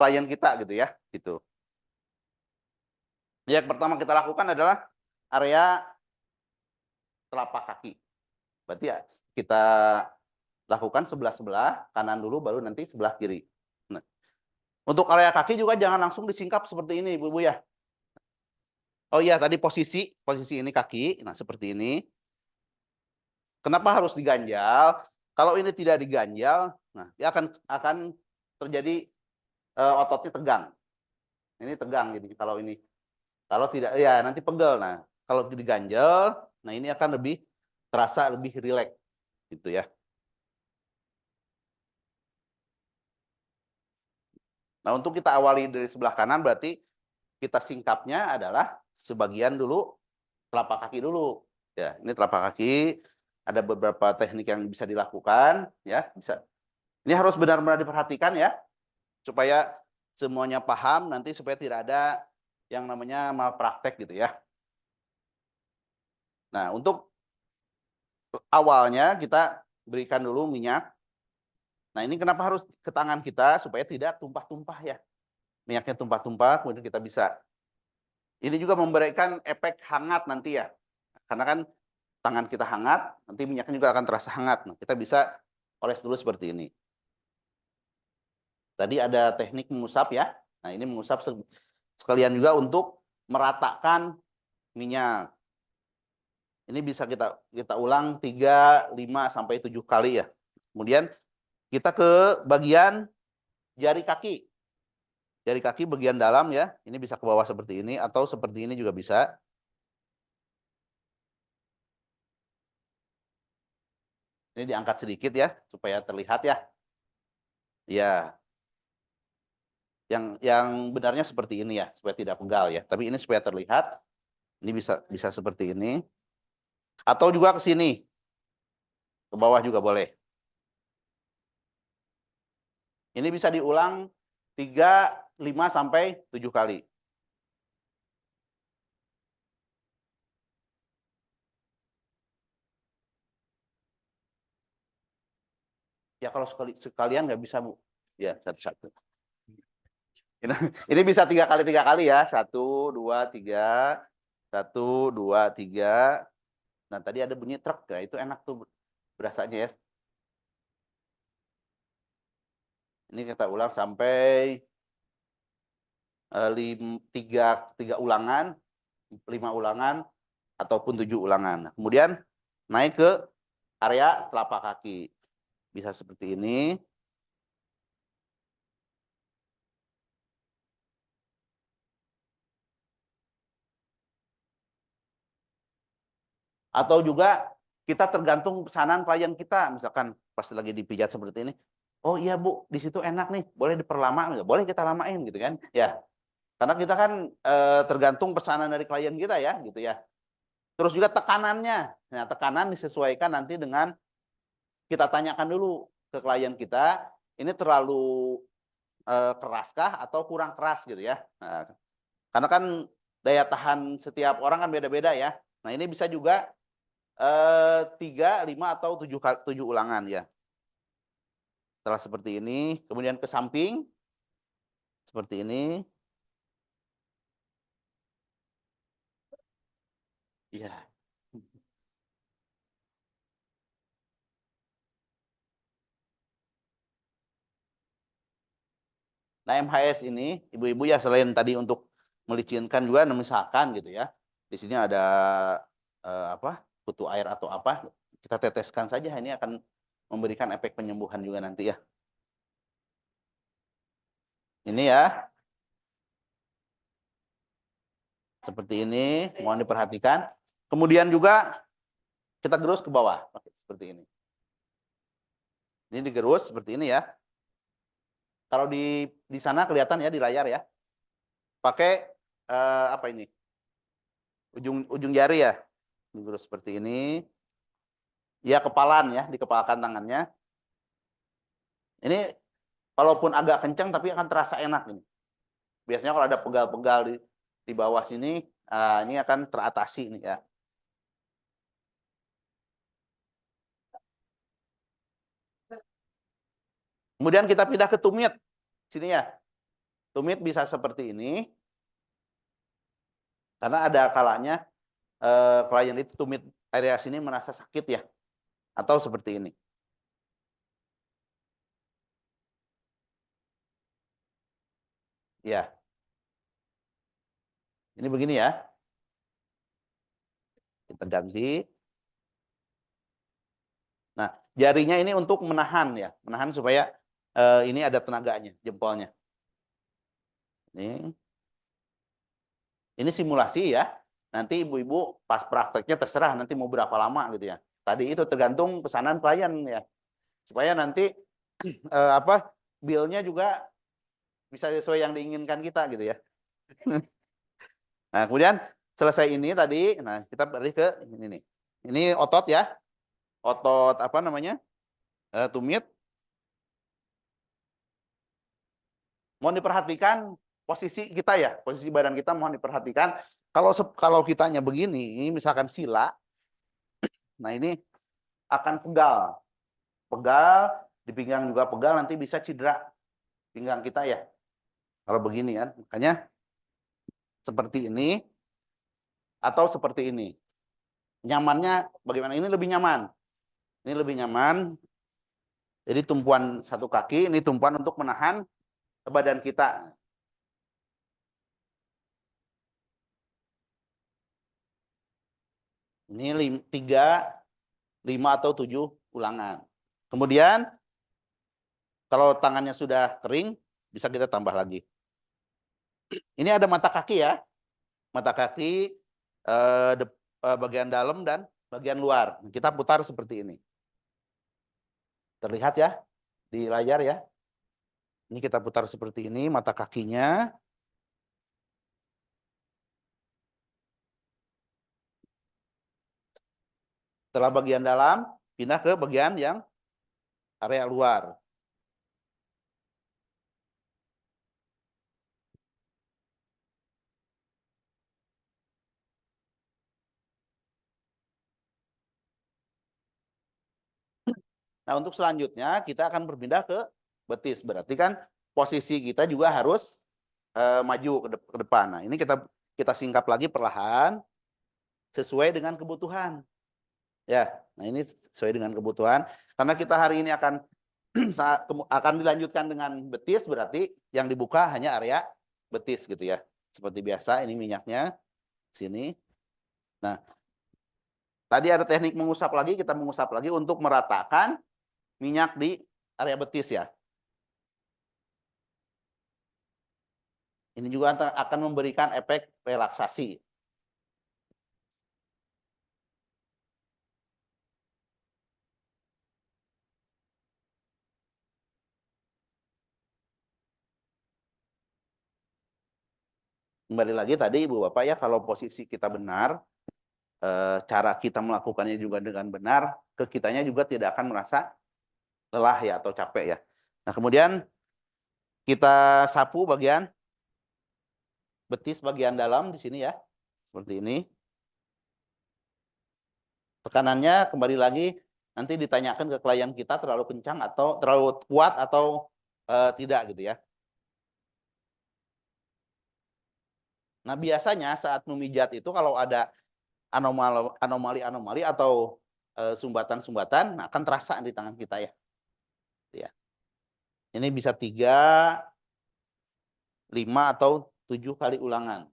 klien kita gitu ya, gitu. Yang pertama kita lakukan adalah area telapak kaki. Berarti ya kita lakukan sebelah-sebelah, kanan dulu baru nanti sebelah kiri. Nah, untuk area kaki juga jangan langsung disingkap seperti ini, Ibu-ibu ya. Oh iya, tadi posisi ini kaki, nah seperti ini. Kenapa harus diganjal? Kalau ini tidak diganjal, nah dia akan terjadi ototnya tegang. Ini tegang jadi kalau ini. Kalau tidak ya nanti pegel. Nah, kalau diganjel, nah ini akan lebih terasa lebih rileks gitu ya. Nah, untuk kita awali dari sebelah kanan berarti kita singkapnya adalah sebagian dulu telapak kaki dulu. Ya, ini telapak kaki, ada beberapa teknik yang bisa dilakukan ya, bisa. Ini harus benar-benar diperhatikan ya supaya semuanya paham nanti supaya tidak ada yang namanya malpraktek gitu ya. Nah, untuk awalnya kita berikan dulu minyak. Nah, ini kenapa harus ke tangan kita supaya tidak tumpah-tumpah ya. Minyaknya tumpah-tumpah, kemudian kita bisa. Ini juga memberikan efek hangat nanti ya. Karena kan tangan kita hangat, nanti minyaknya juga akan terasa hangat. Nah, kita bisa oles dulu seperti ini. Tadi ada teknik mengusap ya. Nah, ini mengusap sekalian juga untuk meratakan minyak. Ini bisa kita ulang 3, 5 sampai 7 kali ya. Kemudian kita ke bagian jari kaki. Jari kaki bagian dalam ya. Ini bisa ke bawah seperti ini atau seperti ini juga bisa. Ini diangkat sedikit ya supaya terlihat ya. Ya, yang benarnya seperti ini ya, supaya tidak pegal ya. Tapi ini supaya terlihat. Ini bisa seperti ini. Atau juga ke sini. Ke bawah juga boleh. Ini bisa diulang 3, 5 sampai 7 kali. Ya kalau sekalian nggak bisa, Bu. Ya, satu-satu. Ini bisa 3 kali ya. 1, 2, 3. 1, 2, 3. Nah, tadi ada bunyi truk. Nah, itu enak tuh berasanya ya. Ini kita ulang sampai 3 ulangan, 5 ulangan, ataupun 7 ulangan. Nah, kemudian naik ke area telapak kaki. Bisa seperti ini. Atau juga kita tergantung pesanan klien kita. Misalkan pas lagi dipijat seperti ini. Oh iya Bu, di situ enak nih. Boleh diperlama? Boleh kita lamain gitu kan. Ya, karena kita kan tergantung pesanan dari klien kita ya gitu ya. Terus juga tekanannya. Nah, tekanan disesuaikan nanti dengan kita tanyakan dulu ke klien kita, ini terlalu keraskah atau kurang keras gitu ya. Nah, karena kan daya tahan setiap orang kan beda-beda ya. Nah, ini bisa juga 3, 5 atau 7 ulangan ya. Setelah seperti ini, kemudian ke samping seperti ini. Iya. Nah, MHS ini ibu-ibu ya selain tadi untuk melicinkan juga misalkan gitu ya. Di sini ada apa? Kutu air atau apa? Kita teteskan saja, ini akan memberikan efek penyembuhan juga nanti ya. Ini ya. Seperti ini, mohon diperhatikan. Kemudian juga kita gerus ke bawah seperti ini. Ini digerus seperti ini ya. Kalau di sana kelihatan ya di layar ya. Pakai apa ini? Ujung jari ya. Digerus seperti ini. Ya kepalan ya, dikepalkan tangannya. Ini walaupun agak kencang tapi akan terasa enak ini. Biasanya kalau ada pegal-pegal di bawah sini, ini akan teratasi ini ya. Kemudian kita pindah ke tumit sini ya. Tumit bisa seperti ini, karena ada kalanya klien itu tumit area sini merasa sakit ya, atau seperti ini. Ya, ini begini ya. Kita ganti. Nah, jarinya ini untuk menahan ya, menahan supaya ini ada tenaganya, jempolnya. Ini simulasi ya. Nanti ibu-ibu pas prakteknya terserah nanti mau berapa lama gitu ya. Tadi itu tergantung pesanan klien ya. Supaya nanti apa bill-nya juga bisa sesuai yang diinginkan kita gitu ya. Nah, kemudian selesai ini tadi, nah kita balik ke ini nih. Ini otot ya. Otot apa namanya? Tumit. Mohon diperhatikan posisi kita ya, posisi badan kita mohon diperhatikan. Kalau kitanya begini, ini misalkan sila, nah ini akan pegal, pegal di pinggang juga pegal, nanti bisa cedera pinggang kita ya. Kalau begini kan, makanya seperti ini atau seperti ini. Nyamannya bagaimana? Ini lebih nyaman. Ini lebih nyaman. Jadi tumpuan satu kaki, ini tumpuan untuk menahan badan kita. Ini 3, 5 atau 7 ulangan. Kemudian kalau tangannya sudah kering, bisa kita tambah lagi. Ini ada mata kaki ya. Mata kaki bagian dalam dan bagian luar. Kita putar seperti ini. Terlihat ya di layar ya. Ini kita putar seperti ini mata kakinya. Setelah bagian dalam, pindah ke bagian yang area luar. Nah, untuk selanjutnya kita akan berpindah ke betis. Berarti kan posisi kita juga harus maju ke depan. Nah, ini kita singkap lagi perlahan sesuai dengan kebutuhan. Ya, nah ini sesuai dengan kebutuhan. Karena kita hari ini akan dilanjutkan dengan betis, berarti yang dibuka hanya area betis gitu ya. Seperti biasa, ini minyaknya sini. Nah, tadi ada teknik mengusap lagi, kita mengusap lagi untuk meratakan minyak di area betis ya. Ini juga akan memberikan efek relaksasi. Kembali lagi tadi Ibu Bapak ya, kalau posisi kita benar, cara kita melakukannya juga dengan benar, ke kitanya juga tidak akan merasa lelah ya atau capek ya. Nah, kemudian kita sapu bagian betis bagian dalam di sini ya. Seperti ini. Tekanannya kembali lagi nanti ditanyakan ke klien kita terlalu kencang atau terlalu kuat atau tidak gitu ya. Nah, biasanya saat memijat itu kalau ada anomali atau sumbatan-sumbatan, nah akan terasa di tangan kita ya. Ya. Ini bisa 3, 5 atau 7 kali ulangan.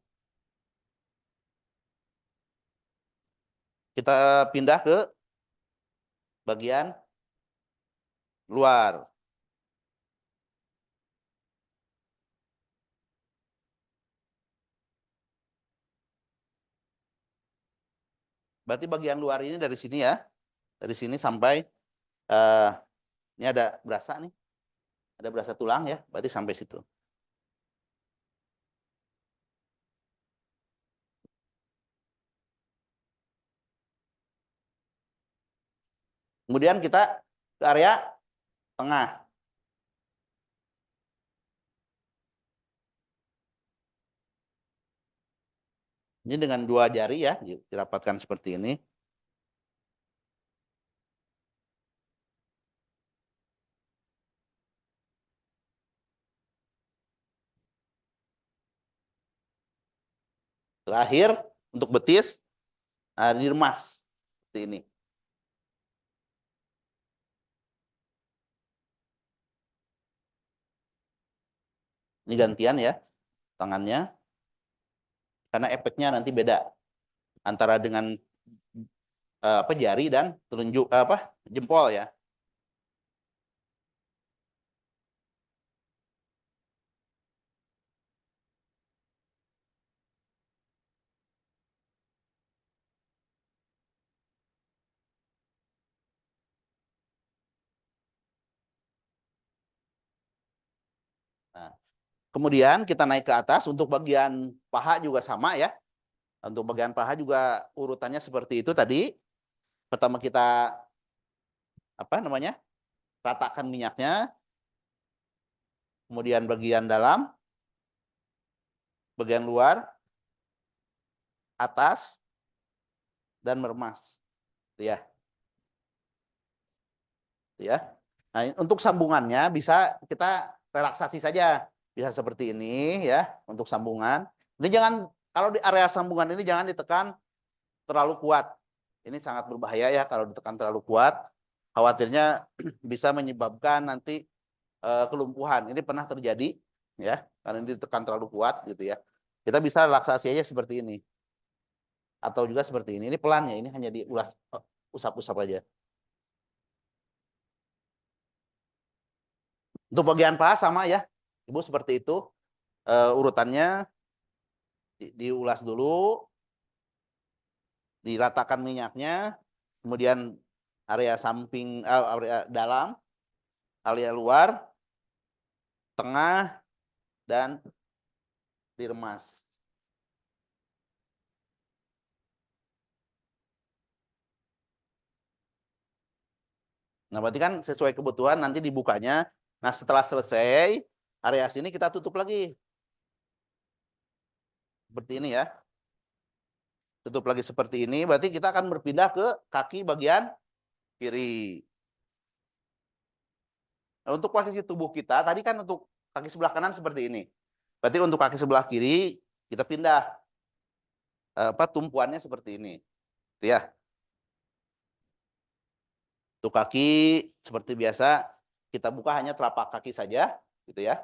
Kita pindah ke bagian luar. Berarti bagian luar ini dari sini ya. Dari sini sampai ini ada berasa nih. Ada berasa tulang ya, berarti sampai situ. Kemudian kita ke area tengah. Ini dengan 2 jari ya, dirapatkan seperti ini. Terakhir untuk betis diremas seperti ini. Ini gantian ya tangannya, karena efeknya nanti beda antara dengan apa jari dan telunjuk apa jempol ya. Nah, kemudian kita naik ke atas untuk bagian paha juga sama ya. Untuk bagian paha juga urutannya seperti itu tadi. Pertama kita apa namanya? Ratakan minyaknya, kemudian bagian dalam, bagian luar, atas, dan meremas. Ya, ya. Nah, untuk sambungannya bisa kita relaksasi saja. Bisa seperti ini ya untuk sambungan. Ini jangan kalau di area sambungan ini jangan ditekan terlalu kuat. Ini sangat berbahaya ya kalau ditekan terlalu kuat. Khawatirnya bisa menyebabkan nanti kelumpuhan. Ini pernah terjadi ya karena ditekan terlalu kuat gitu ya. Kita bisa relaksasi aja seperti ini. Atau juga seperti ini. Ini pelan ya, ini hanya diulas usap-usap aja. Untuk bagian paha sama ya. Ibu seperti itu. Urutannya diulas dulu, diratakan minyaknya, kemudian area samping, area dalam, area luar, tengah, dan diremas. Nah, berarti kan sesuai kebutuhan nanti dibukanya. Nah, setelah selesai, area sini kita tutup lagi. Seperti ini ya. Tutup lagi seperti ini, berarti kita akan berpindah ke kaki bagian kiri. Nah, untuk posisi tubuh kita, tadi kan untuk kaki sebelah kanan seperti ini. Berarti untuk kaki sebelah kiri, kita pindah apa tumpuannya seperti ini. Ya. Untuk kaki seperti biasa, kita buka hanya telapak kaki saja, gitu ya.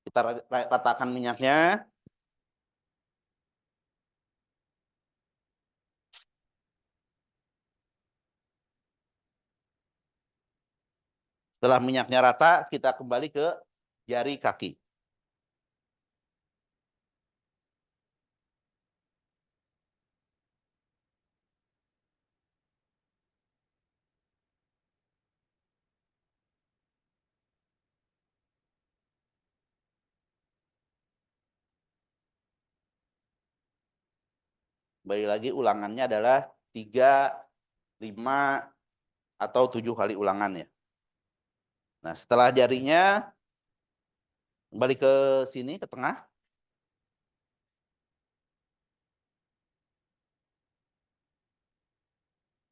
Kita ratakan minyaknya. Setelah minyaknya rata, kita kembali ke jari kaki. Kembali lagi ulangannya adalah 3, 5, atau 7 kali ulangan ya. Nah, setelah jarinya kembali ke sini, ke tengah.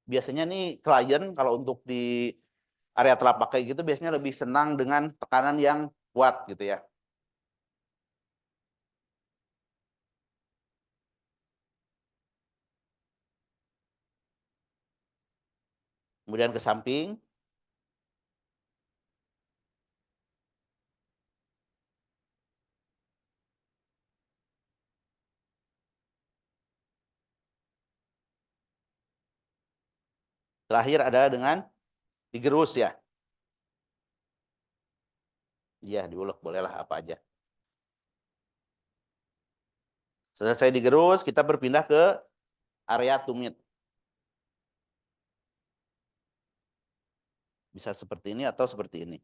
Biasanya nih klien kalau untuk di area telapak kayak gitu biasanya lebih senang dengan tekanan yang kuat gitu ya. Kemudian ke samping. Terakhir ada dengan digerus ya. Iya, diulek bolehlah apa aja. Selesai digerus, kita berpindah ke area tumit. Bisa seperti ini atau seperti ini.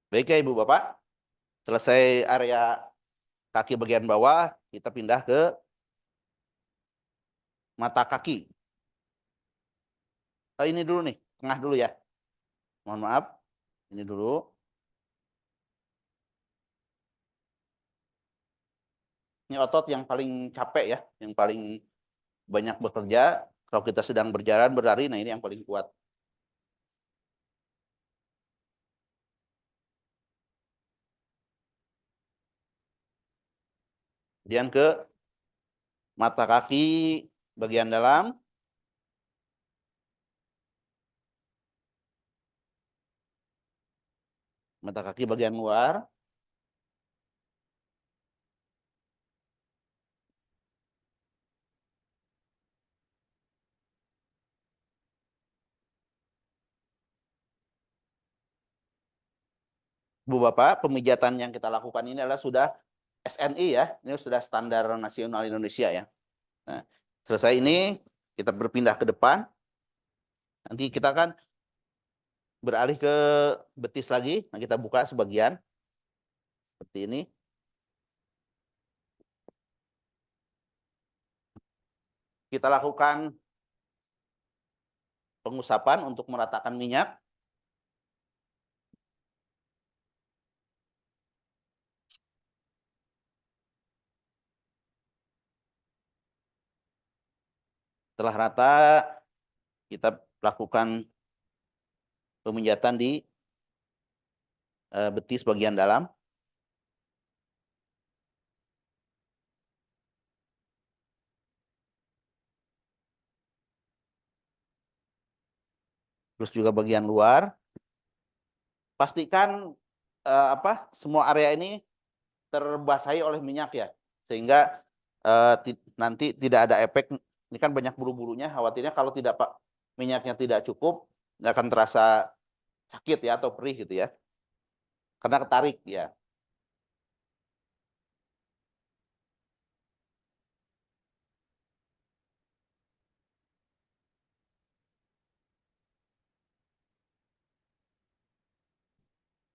Baik ya Ibu Bapak, selesai area kaki bagian bawah, kita pindah ke mata kaki. Ini dulu nih, tengah dulu ya. Mohon maaf. Ini dulu. Ini otot yang paling capek ya, yang paling banyak bekerja. Kalau kita sedang berjalan, berlari, nah ini yang paling kuat. Kemudian ke mata kaki bagian dalam. Mata kaki bagian luar. Bu Bapak, pemijatan yang kita lakukan ini adalah sudah SNI ya. Ini sudah standar nasional Indonesia ya. Nah, selesai ini kita berpindah ke depan. Nanti kita kan beralih ke betis lagi. Nah, kita buka sebagian seperti ini. Kita lakukan pengusapan untuk meratakan minyak. Setelah rata, kita lakukan pemijatan di betis bagian dalam. Terus juga bagian luar. Pastikan semua area ini terbasahi oleh minyak ya, sehingga nanti tidak ada efek. Ini kan banyak bulu-bulunya, khawatirnya kalau tidak pak minyaknya tidak cukup akan terasa sakit ya atau perih gitu ya, karena ketarik ya.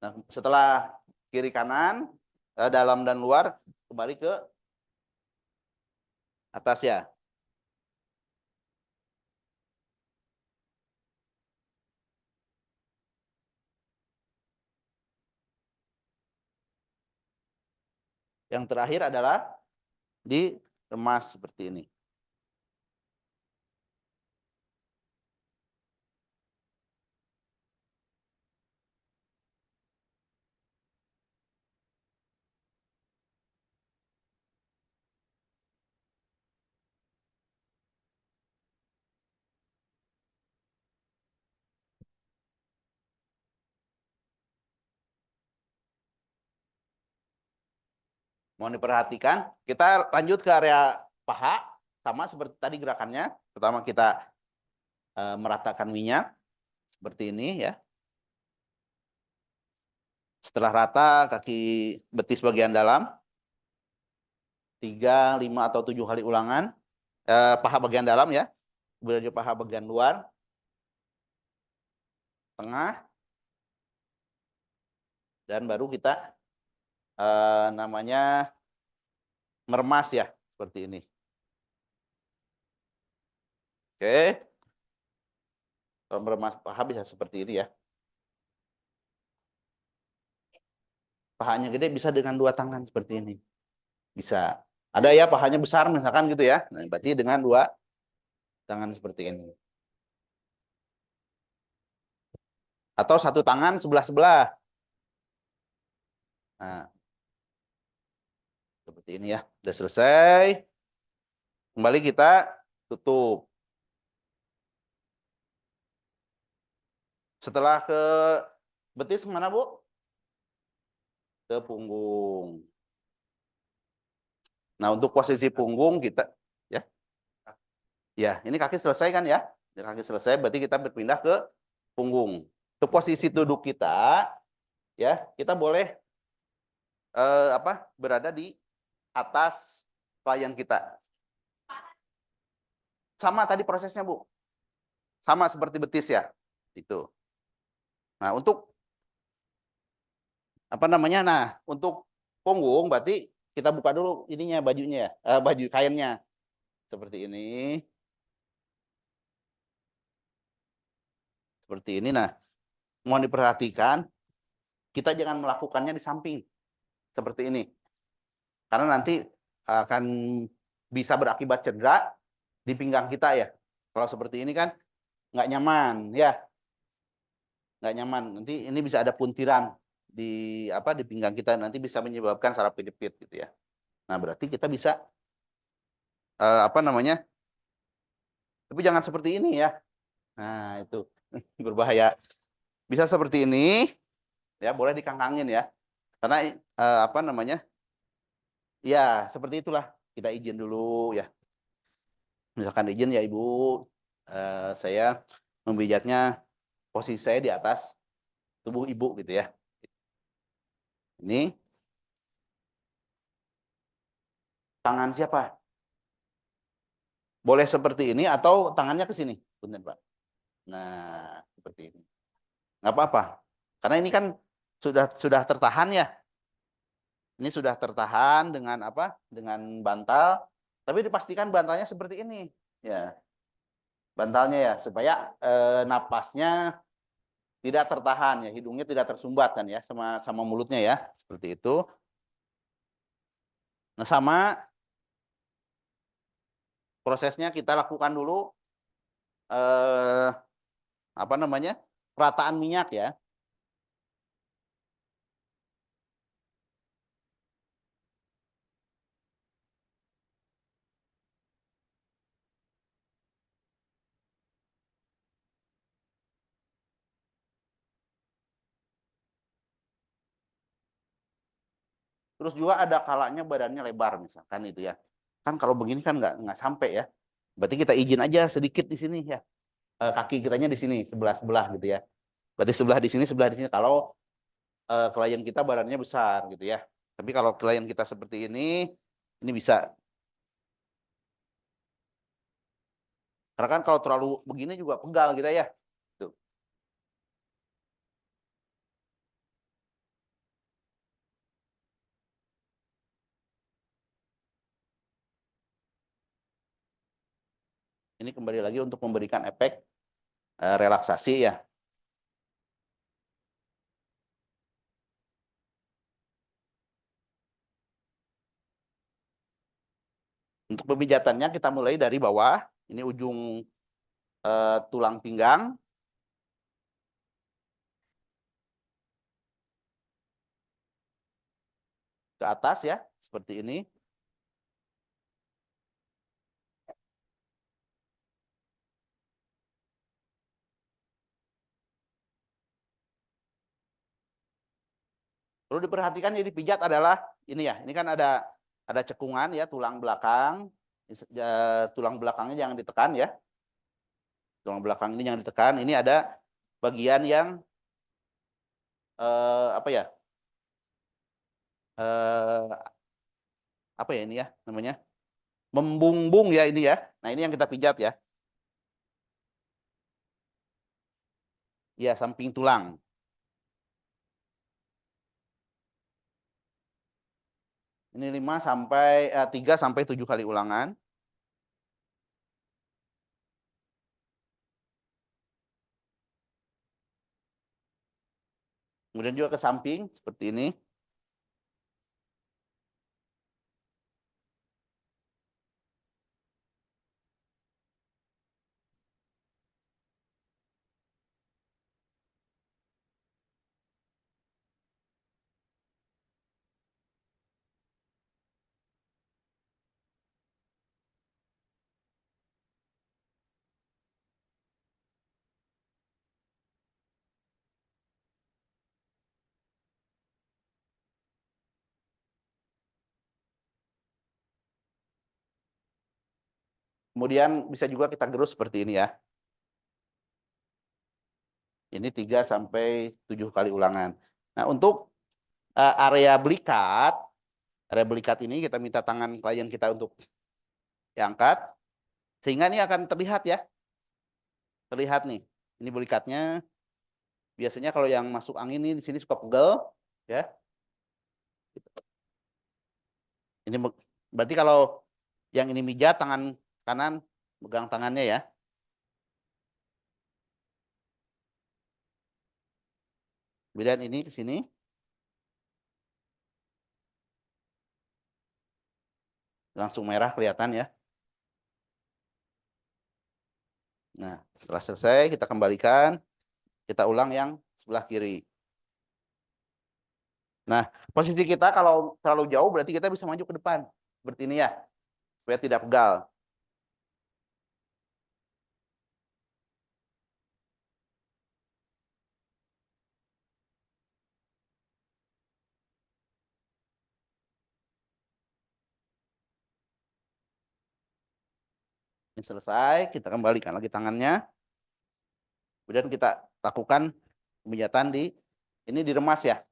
Nah, setelah kiri kanan, dalam dan luar, kembali ke atas ya. Yang terakhir adalah di remas seperti ini. Mohon diperhatikan. Kita lanjut ke area paha, sama seperti tadi gerakannya. Pertama kita meratakan minyak seperti ini ya. Setelah rata kaki betis bagian dalam, 3, 5 atau 7 kali ulangan. Paha bagian dalam ya. Kemudian paha bagian luar, tengah, dan baru kita namanya meremas ya seperti ini. Oke. Kalau meremas paha bisa seperti ini ya. Pahanya gede bisa dengan 2 tangan seperti ini. Bisa. Ada ya pahanya besar misalkan gitu ya. Nah, berarti dengan 2 tangan seperti ini. Atau 1 tangan sebelah-sebelah. Nah, seperti ini ya. Udah selesai. Kembali kita tutup. Setelah ke betis kemana, Bu? Ke punggung. Nah, untuk posisi punggung kita ya. Ya, ini kaki selesai kan ya? Ini kaki selesai berarti kita berpindah ke punggung. Untuk posisi duduk kita ya, kita boleh berada di atas klien kita. Sama tadi prosesnya, Bu. Sama seperti betis ya. Itu. Nah, untuk Nah, untuk punggung berarti kita buka dulu ininya bajunya ya, baju kainnya. Seperti ini. Seperti ini. Nah, mohon diperhatikan kita jangan melakukannya di samping seperti ini. Karena nanti akan bisa berakibat cedera di pinggang kita ya. Kalau seperti ini kan nggak nyaman ya, nggak nyaman. Nanti ini bisa ada puntiran di apa di pinggang kita, nanti bisa menyebabkan saraf kejepit gitu ya. Nah berarti kita bisa apa namanya? Tapi jangan seperti ini ya. Nah itu berbahaya. Bisa seperti ini ya, boleh dikangkangin ya. Karena apa namanya? Ya seperti itulah. Kita izin dulu ya. Misalkan izin ya Ibu, saya memijatnya posisi saya di atas tubuh Ibu gitu ya. Ini tangan siapa? Boleh seperti ini atau tangannya ke sini, punten Pak. Nah, seperti ini. Nggak apa-apa. Karena ini kan sudah tertahan ya. Ini sudah tertahan dengan apa? Dengan bantal. Tapi dipastikan bantalnya seperti ini. Ya, bantalnya ya supaya napasnya tidak tertahan ya, hidungnya tidak tersumbat kan ya sama sama mulutnya ya, seperti itu. Nah, sama prosesnya kita lakukan dulu eh apa namanya? Perataan minyak ya. Terus juga ada kalanya badannya lebar misalkan itu ya. Kan kalau begini kan nggak sampai ya. Berarti kita izin aja sedikit di sini ya. Kaki kitanya di sini sebelah-sebelah gitu ya. Berarti sebelah di sini, sebelah di sini. Kalau klien kita badannya besar gitu ya. Tapi kalau klien kita seperti ini bisa. Karena kan kalau terlalu begini juga pegal kita ya. Tuh. Ini kembali lagi untuk memberikan efek relaksasi ya. Untuk pemijatannya kita mulai dari bawah. Ini ujung tulang pinggang ke atas ya, seperti ini. Perlu diperhatikan jadi pijat adalah ini ya. Ini kan ada cekungan ya, tulang belakang. Tulang belakangnya jangan ditekan ya. Tulang belakang ini jangan ditekan. Ini ada bagian yang apa ya? Eh, apa ya ini ya namanya? Membumbung ya ini ya. Nah, ini yang kita pijat ya. Ya, samping tulang. Ini 3 sampai 7 kali ulangan. Kemudian juga ke samping seperti ini. Kemudian bisa juga kita gerus seperti ini ya. Ini 3 sampai 7 kali ulangan. Nah, untuk area belikat ini kita minta tangan klien kita untuk diangkat sehingga ini akan terlihat ya. Terlihat nih. Ini belikatnya. Biasanya kalau yang masuk angin ini di sini suka pegel ya. Ini berarti kalau yang ini mijat tangan kanan pegang tangannya ya. Kemudian ini ke sini. Langsung merah kelihatan ya. Nah, setelah selesai kita kembalikan, kita ulang yang sebelah kiri. Nah, posisi kita kalau terlalu jauh berarti kita bisa maju ke depan. Seperti ini ya, supaya tidak pegal. Ini selesai, kita kembalikan lagi tangannya. Kemudian kita lakukan pemijatan di, ini diremas ya.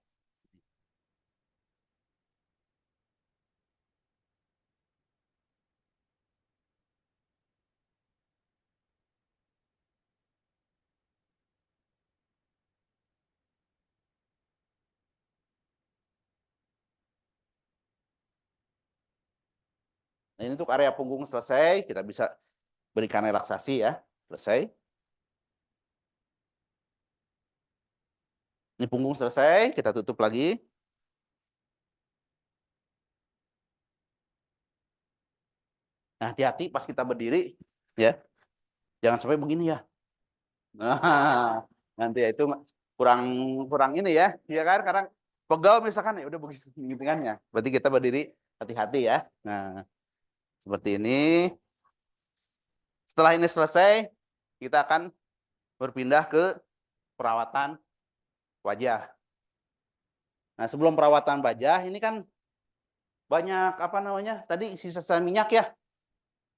Nah, ini untuk area punggung selesai, kita bisa berikan relaksasi ya. Selesai. Ini punggung selesai, kita tutup lagi. Nah, hati-hati pas kita berdiri ya. Jangan sampai begini ya. Nah, nanti ya itu kurang kurang ini ya. Ya kan? Karena pegal misalkan ya udah begitu kan ya. Berarti kita berdiri hati-hati ya. Nah, seperti ini. Setelah ini selesai, kita akan berpindah ke perawatan wajah. Nah, sebelum perawatan wajah ini kan banyak apa namanya? Tadi sisa-sisa minyak ya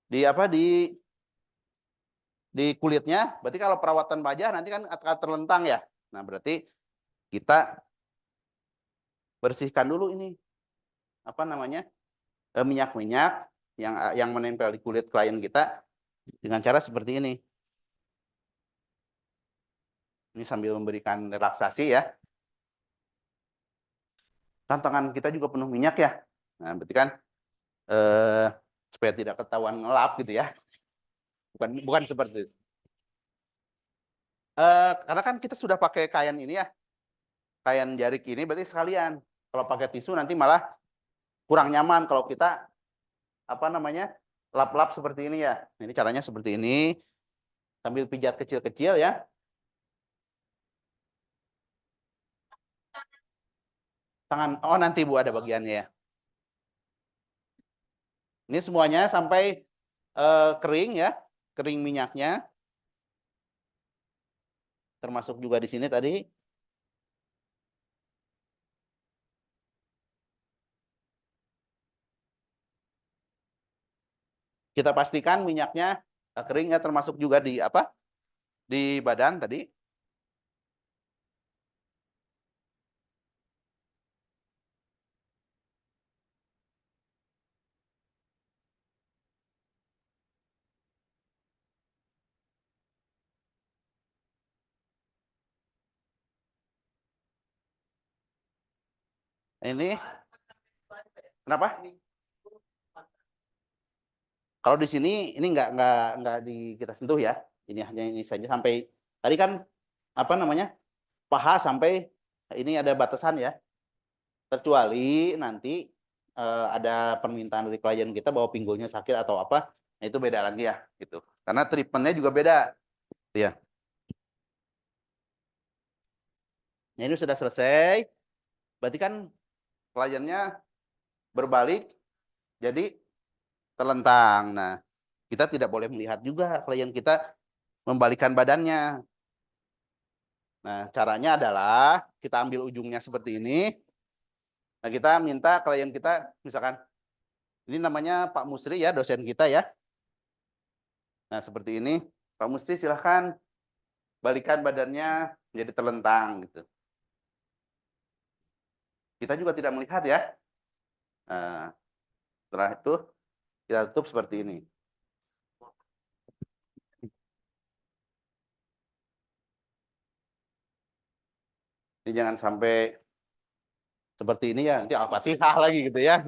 di apa di kulitnya. Berarti kalau perawatan wajah nanti kan akan terlentang ya. Nah, berarti kita bersihkan dulu ini apa namanya? Minyak-minyak yang menempel di kulit klien kita dengan cara seperti ini. Ini sambil memberikan relaksasi ya. Kan tangan kita juga penuh minyak ya. Nah, berarti kan eh, supaya tidak ketahuan ngelap gitu ya. Bukan seperti itu. Karena kan kita sudah pakai kain ini ya, kain jarik ini berarti sekalian. Kalau pakai tisu nanti malah kurang nyaman kalau kita apa namanya lap-lap seperti ini ya. Ini caranya seperti ini sambil pijat kecil-kecil ya. Tangan, oh nanti Bu ada bagiannya ya. Ini semuanya sampai kering ya, kering minyaknya, termasuk juga di sini tadi. Kita pastikan minyaknya kering ya, termasuk juga di apa? Di badan tadi. Ini kenapa? Kalau di sini ini nggak di kita sentuh ya. Ini hanya ini saja sampai tadi kan apa namanya paha sampai ini ada batasan ya. Kecuali nanti ada permintaan dari klien kita bahwa pinggulnya sakit atau apa, nah itu beda lagi ya gitu. Karena treatmentnya juga beda, ya. Nah, ini sudah selesai. Berarti kan kliennya berbalik jadi terlentang. Nah, kita tidak boleh melihat juga klien kita membalikkan badannya. Nah, caranya adalah kita ambil ujungnya seperti ini. Nah, kita minta klien kita, misalkan, ini namanya Pak Musri ya, dosen kita ya. Nah, seperti ini. Pak Musri silahkan balikan badannya menjadi terlentang gitu. Kita juga tidak melihat ya. Nah, setelah itu kita tutup seperti ini. Jadi jangan sampai seperti ini ya, nanti Al-Fatihah lagi gitu ya.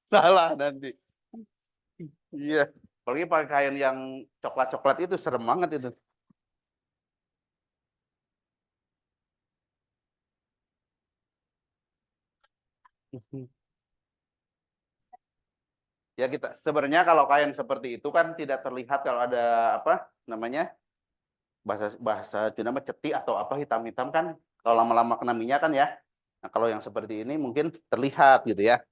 Salah nanti. Iya. Apalagi pakaian yang coklat-coklat itu serem banget itu. Ya kita sebenarnya kalau kain seperti itu kan tidak terlihat kalau ada apa namanya bahasa bahasa Cina mah ceti atau apa hitam-hitam kan kalau lama-lama kena minyak kan ya. Nah, kalau yang seperti ini mungkin terlihat gitu ya.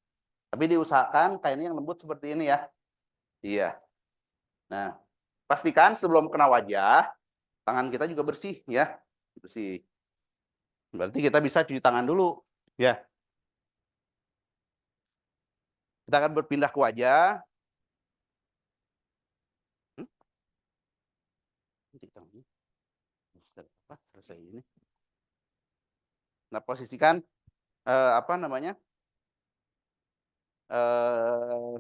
Tapi diusahakan kainnya yang lembut seperti ini ya. Iya. Nah, pastikan sebelum kena wajah, tangan kita juga bersih ya. Bersih. Berarti kita bisa cuci tangan dulu. Ya. Kita akan berpindah ke wajah. Hmm? Selesai ini. Nah, posisikan apa namanya? Eh,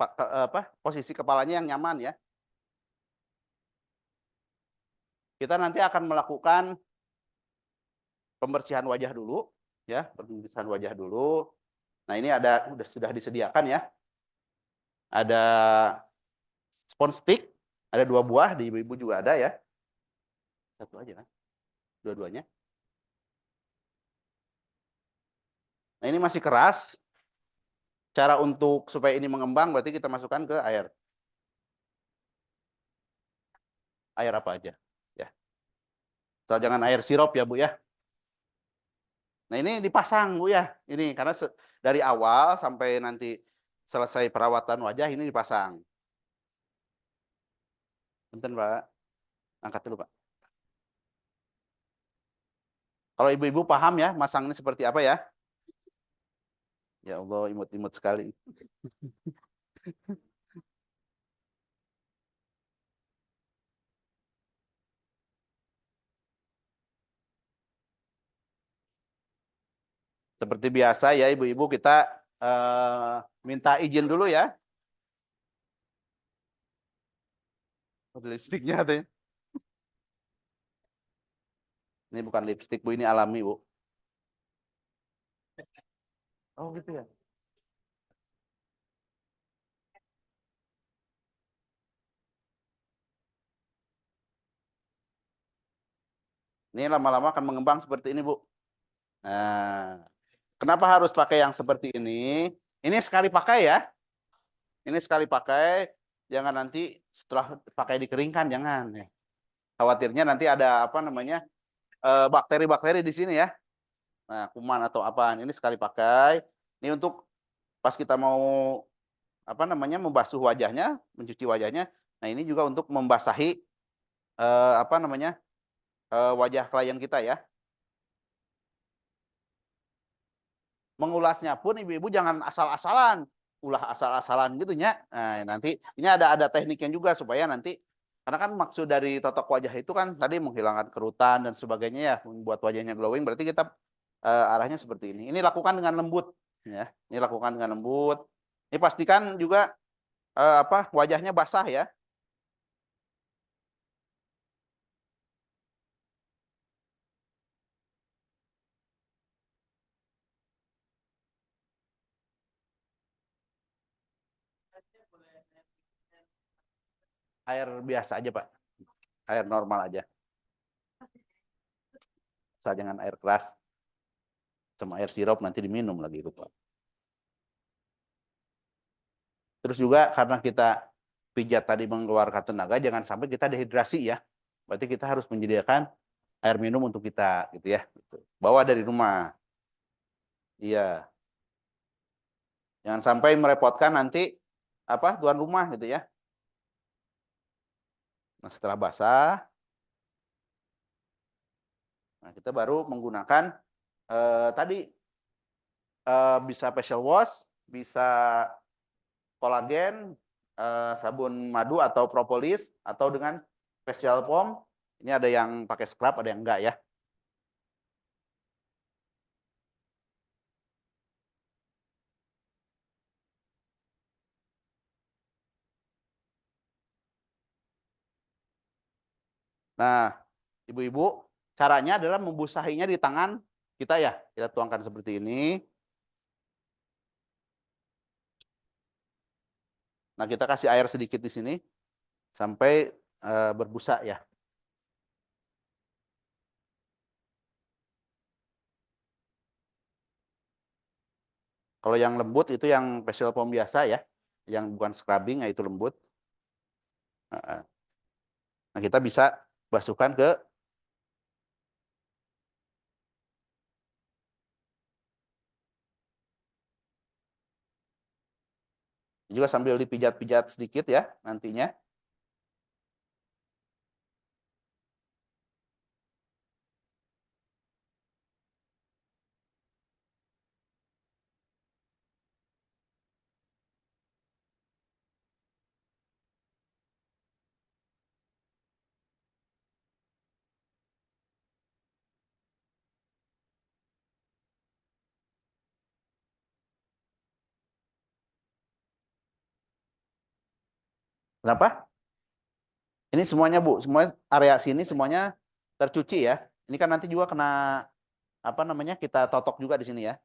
apa? Posisi kepalanya yang nyaman ya. Kita nanti akan melakukan pembersihan wajah dulu ya, pembersihan wajah dulu. Nah, ini ada sudah disediakan ya. Ada spons stick, ada 2 buah, di ibu-ibu juga ada ya. Satu aja kan, dua-duanya. Nah, ini masih keras. Cara untuk supaya ini mengembang berarti kita masukkan ke air. Air apa aja ya. So, jangan air sirup ya, Bu ya. Nah, ini dipasang, Bu ya. Ini karena dari awal sampai nanti selesai perawatan wajah ini dipasang. Bentar, Pak. Angkat dulu, Pak. Kalau ibu-ibu paham ya, masang ini seperti apa ya? Ya Allah, imut-imut sekali. Seperti biasa ya, ibu-ibu kita minta izin dulu ya. Ada lipstiknya tuh. Ini bukan lipstik, Bu, ini alami, Bu. Oh, gitu ya. Ini lama-lama akan mengembang seperti ini, Bu. Nah, kenapa harus pakai yang seperti ini? Ini sekali pakai ya. Ini sekali pakai, jangan nanti setelah pakai dikeringkan, jangan ya. Khawatirnya nanti ada apa namanya bakteri-bakteri di sini ya. Nah, kuman atau apaan. Ini sekali pakai. Ini untuk pas kita mau apa namanya membasuh wajahnya, mencuci wajahnya. Nah, ini juga untuk membasahi apa namanya wajah klien kita ya. Mengulasnya pun ibu-ibu jangan asal-asalan, ulah asal-asalan gitu nya. Nah, nanti ini ada tekniknya juga supaya nanti karena kan maksud dari totok wajah itu kan tadi menghilangkan kerutan dan sebagainya ya, membuat wajahnya glowing. Berarti kita arahnya seperti ini. Ini lakukan dengan lembut ya. Ini lakukan dengan lembut. Ini pastikan juga apa wajahnya basah ya. Air biasa aja, Pak. Air normal aja. Asal jangan air keras. Sama air sirup nanti diminum lagi lupa. Terus juga karena kita pijat tadi mengeluarkan tenaga, jangan sampai kita dehidrasi ya. Berarti kita harus menyediakan air minum untuk kita gitu ya. Gitu. Bawa dari rumah. Iya. Jangan sampai merepotkan nanti apa tuan rumah gitu ya. Nah, setelah basah, nah kita baru menggunakan tadi bisa facial wash, bisa kolagen, sabun madu atau propolis, atau dengan facial foam. Ini ada yang pakai scrub, ada yang enggak ya. Nah, ibu-ibu, caranya adalah membusahinya di tangan kita ya. Kita tuangkan seperti ini. Nah, kita kasih air sedikit di sini sampai berbusa ya. Kalau yang lembut itu yang facial foam biasa ya, yang bukan scrubbing ya itu lembut. Heeh. Nah, kita bisa basuhkan ke juga sambil dipijat-pijat sedikit ya nantinya. Kenapa? Ini semuanya Bu, semua area sini semuanya tercuci ya. Ini kan nanti juga kena apa namanya kita totok juga di sini ya.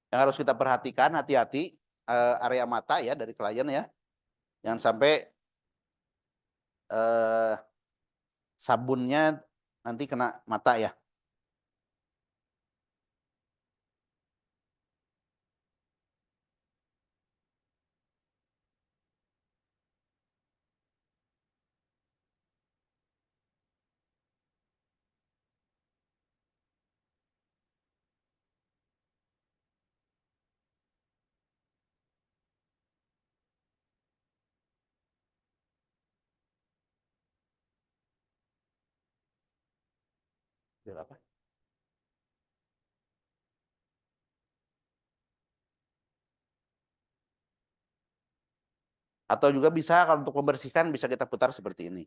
Yang harus kita perhatikan hati-hati area mata ya dari klien ya. Jangan sampai eh, sabunnya nanti kena mata ya. Biar apa? Atau juga bisa kalau untuk membersihkan bisa kita putar seperti ini.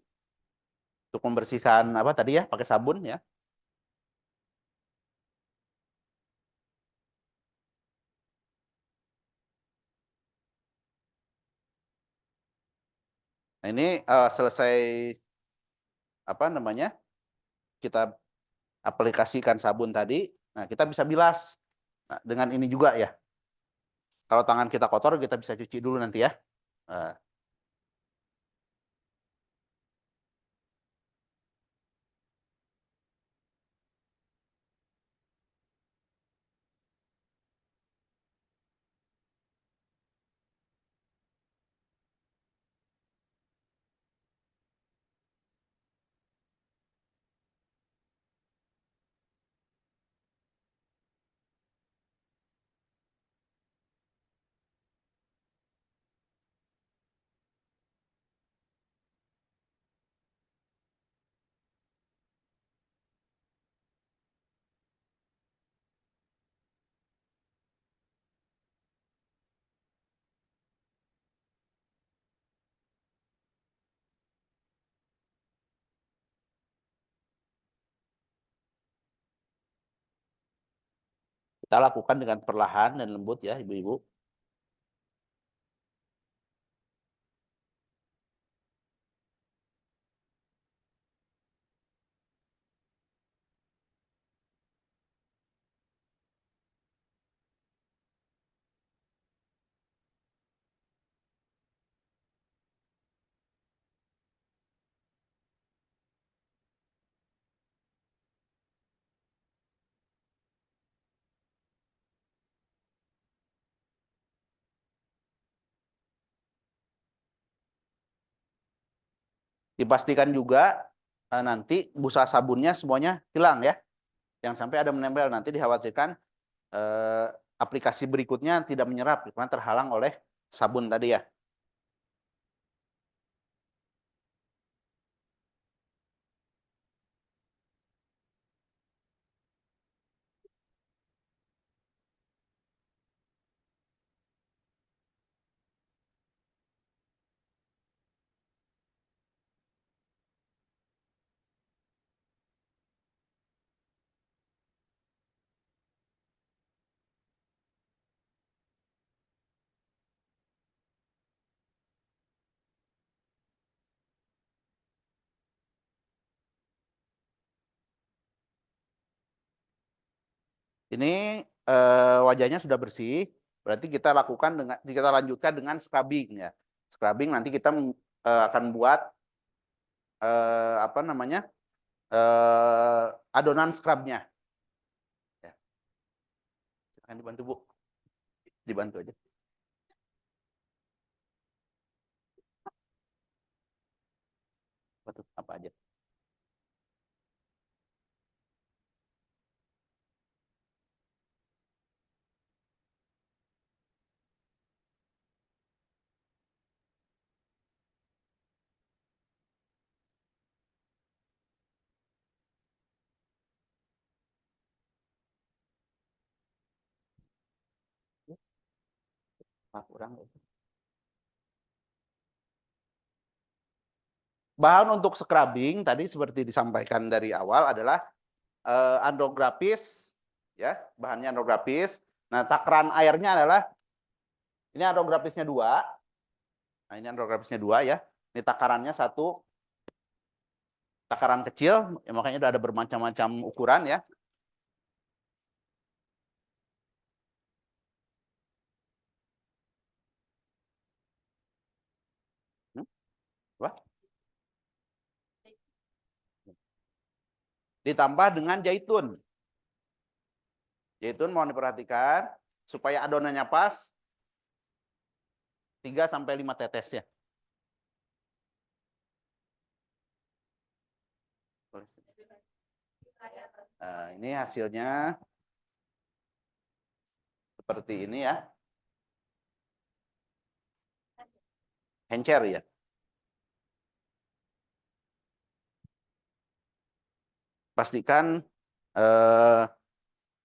Untuk membersihkan apa tadi ya pakai sabun ya. Nah ini selesai apa namanya kita aplikasikan sabun tadi. Nah kita bisa bilas. Nah, dengan ini juga ya. Kalau tangan kita kotor kita bisa cuci dulu nanti ya. Nah, kita lakukan dengan perlahan dan lembut ya ibu-ibu. Dipastikan juga nanti busa sabunnya semuanya hilang ya. Yang sampai ada menempel nanti dikhawatirkan eh, aplikasi berikutnya tidak menyerap karena terhalang oleh sabun tadi ya. Ini wajahnya sudah bersih, berarti kita lanjutkan dengan scrubbing ya. Scrubbing nanti kita akan buat apa namanya adonan scrubnya. Ya, silakan dibantu Bu, dibantu aja. Apa aja? Kurang. Bahan untuk scrubbing tadi seperti disampaikan dari awal adalah andrografis, ya, bahannya andrografis. Nah, takaran airnya adalah ini andrografisnya 2. Nah, ini andrografisnya 2 ya. Ini takarannya satu takaran kecil, ya, makanya udah ada bermacam-macam ukuran ya. Hmm? Ditambah dengan jaitun. Jaitun mohon diperhatikan supaya adonannya pas 3 sampai 5 tetes ya. Nah, ini hasilnya seperti ini ya. Encer ya. Pastikan eh,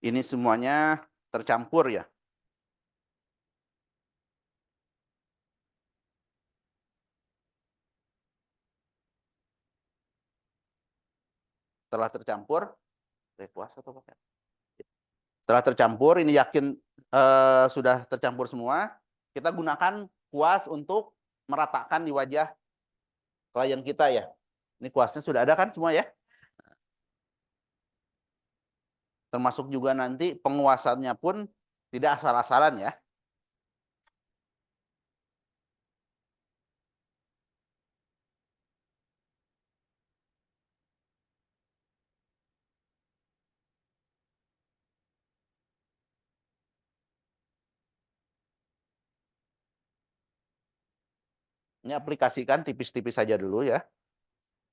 ini semuanya tercampur ya. Setelah tercampur, puas atau pakai? Setelah tercampur, ini yakin sudah tercampur semua. Kita gunakan kuas untuk meratakan di wajah klien kita ya. Ini kuasnya sudah ada kan semua ya. Termasuk juga nanti penguasannya pun tidak asal-asalan ya. Ini aplikasikan tipis-tipis saja dulu ya,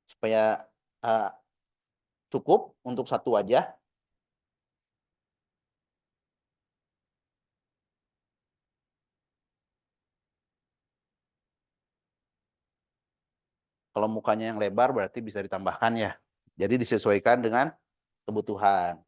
supaya uh, cukup untuk satu wajah. Kalau mukanya yang lebar berarti bisa ditambahkan ya. Jadi disesuaikan dengan kebutuhan.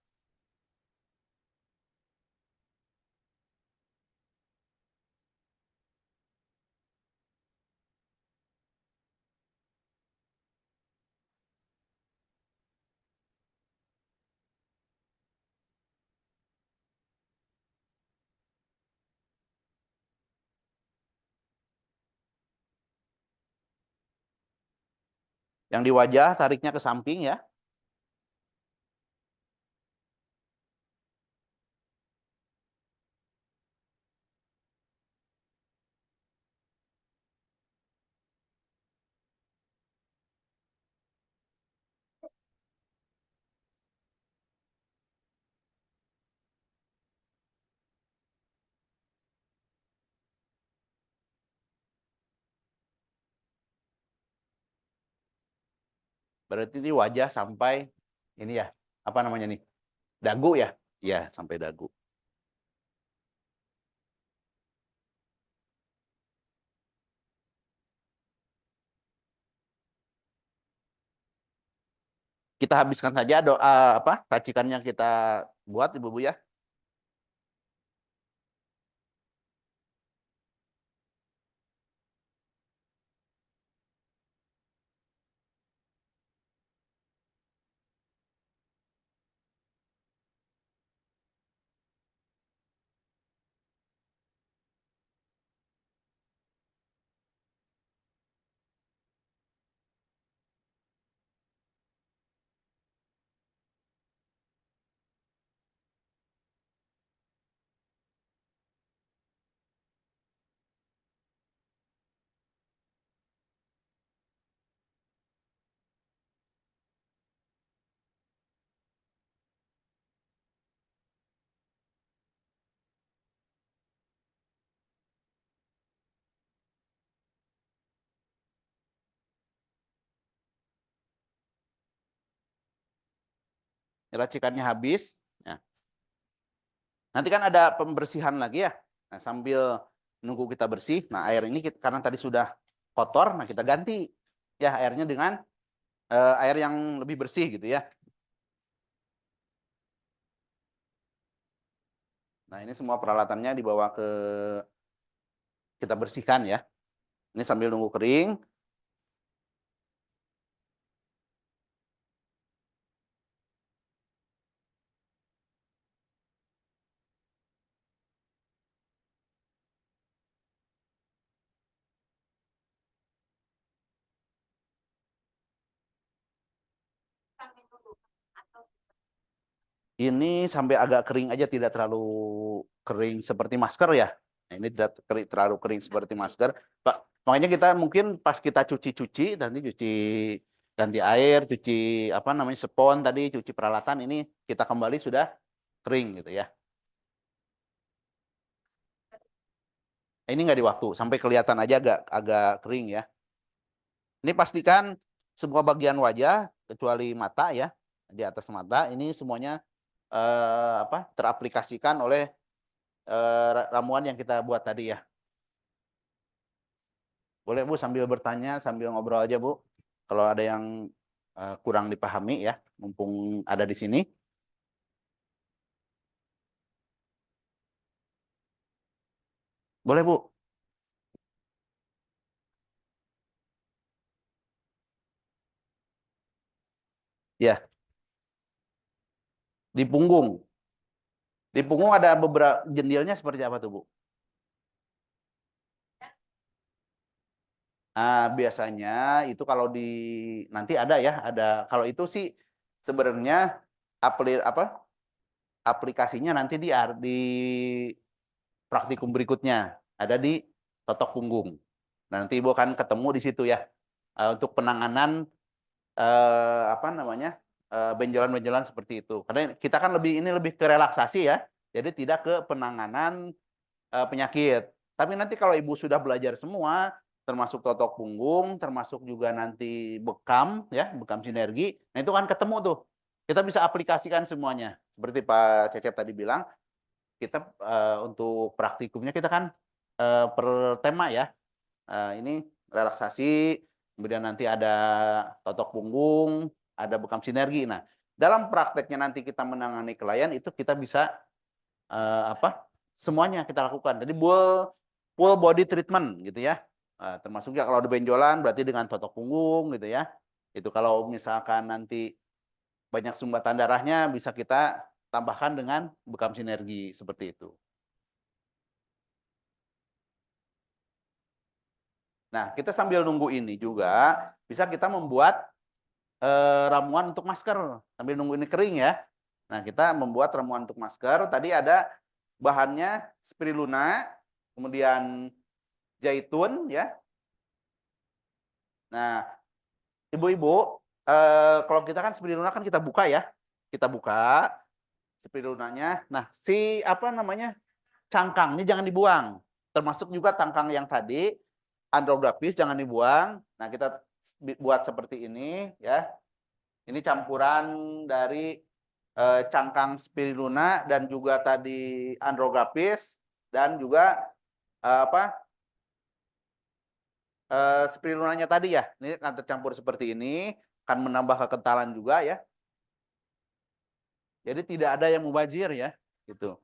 Yang di wajah tariknya ke samping ya. Berarti ini wajah sampai ini ya. Apa namanya nih? Dagu ya? Iya, sampai dagu. Kita habiskan saja apa racikan yang kita buat Ibu-ibu ya. racikannya habis. Nah, nanti kan ada pembersihan lagi ya. Nah, sambil nunggu kita bersih, nah air ini karena tadi sudah kotor, nah kita ganti ya airnya dengan air yang lebih bersih gitu ya. Nah, ini semua peralatannya dibawa ke kita bersihkan ya. Ini sambil nunggu kering. Ini sampai agak kering aja, tidak terlalu kering seperti masker ya. Nah, ini tidak terlalu kering seperti masker. Pak, makanya kita mungkin pas kita cuci-cuci, nanti cuci ganti air, cuci apa namanya spons tadi, cuci peralatan ini kita kembali sudah kering gitu ya. Ini nggak di waktu, sampai kelihatan aja agak agak kering ya. Ini pastikan semua bagian wajah kecuali mata ya, di atas mata ini semuanya teraplikasikan oleh ramuan yang kita buat tadi ya. Boleh Bu sambil bertanya, sambil ngobrol aja Bu. Kalau ada yang kurang dipahami ya, mumpung ada di sini. Boleh Bu? Ya, di punggung. Di punggung ada beberapa jendilnya seperti apa tuh Bu? Biasanya itu kalau di nanti ada ya, ada kalau itu sih sebenarnya aplikasinya nanti di praktikum berikutnya ada di totok punggung. Nanti Ibu akan ketemu di situ ya untuk penanganan benjolan-benjolan seperti itu. Karena kita kan ini lebih ke relaksasi ya, jadi tidak ke penanganan penyakit. Tapi nanti kalau Ibu sudah belajar semua, termasuk totok punggung, termasuk juga nanti bekam ya, bekam sinergi, nah itu kan ketemu tuh. Kita bisa aplikasikan semuanya. Seperti Pak Cecep tadi bilang, kita untuk praktikumnya kita kan per tema ya. Ini relaksasi, kemudian nanti ada totok punggung, ada bekam sinergi. Nah, dalam prakteknya nanti kita menangani klien itu kita bisa semuanya kita lakukan. Jadi full body treatment gitu ya. Termasuk ya kalau ada benjolan berarti dengan totok punggung gitu ya. Itu kalau misalkan nanti banyak sumbatan darahnya bisa kita tambahkan dengan bekam sinergi seperti itu. Nah, kita sambil nunggu ini juga bisa kita membuat ramuan untuk masker sambil nunggu ini kering ya. Nah, kita membuat ramuan untuk masker. Tadi ada bahannya spirulina, kemudian zaitun ya. Nah, ibu-ibu, kalau kita kan spirulina kan kita buka ya. Kita buka spirulinanya. Nah, si apa namanya? Cangkangnya jangan dibuang. Termasuk juga tangkang yang tadi andrografis jangan dibuang. Nah, kita buat seperti ini ya. Ini campuran dari cangkang spirulina dan juga tadi andrograpis dan juga apa spirulinanya tadi ya. Ini akan tercampur seperti ini, akan menambah kekentalan juga ya. Jadi tidak ada yang mubazir ya, gitu.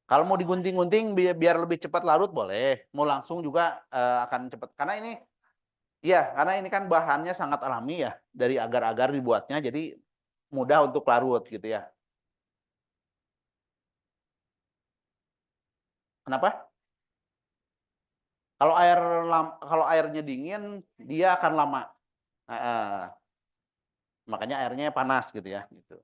Kalau mau digunting-gunting biar lebih cepat larut boleh, mau langsung juga akan cepat. Karena ini, iya, karena ini kan bahannya sangat alami ya, dari agar-agar dibuatnya, jadi mudah untuk larut gitu ya. Kenapa? Kalau kalau airnya dingin, dia akan lama. Makanya airnya panas gitu ya. Gitu.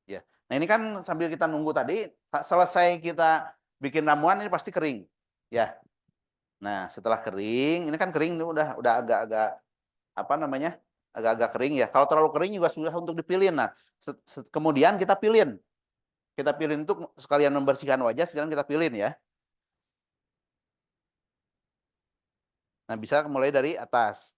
Ya. Nah ini kan sambil kita nunggu tadi, selesai kita bikin ramuan ini pasti kering. Ya. Nah setelah kering, ini kan kering ini udah agak-agak apa namanya, agak-agak kering ya. Kalau terlalu kering juga sudah untuk dipilin. Nah kemudian kita pilin. Kita pilin untuk sekalian membersihkan wajah, sekarang kita pilin ya. Nah bisa mulai dari atas.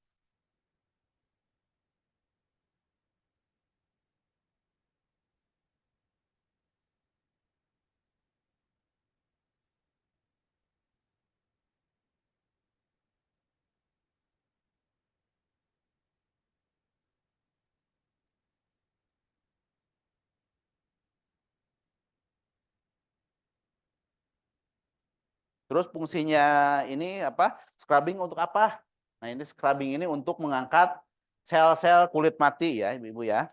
Terus fungsinya ini apa? Scrubbing untuk apa? Nah, ini scrubbing ini untuk mengangkat sel-sel kulit mati ya, Ibu-ibu ya.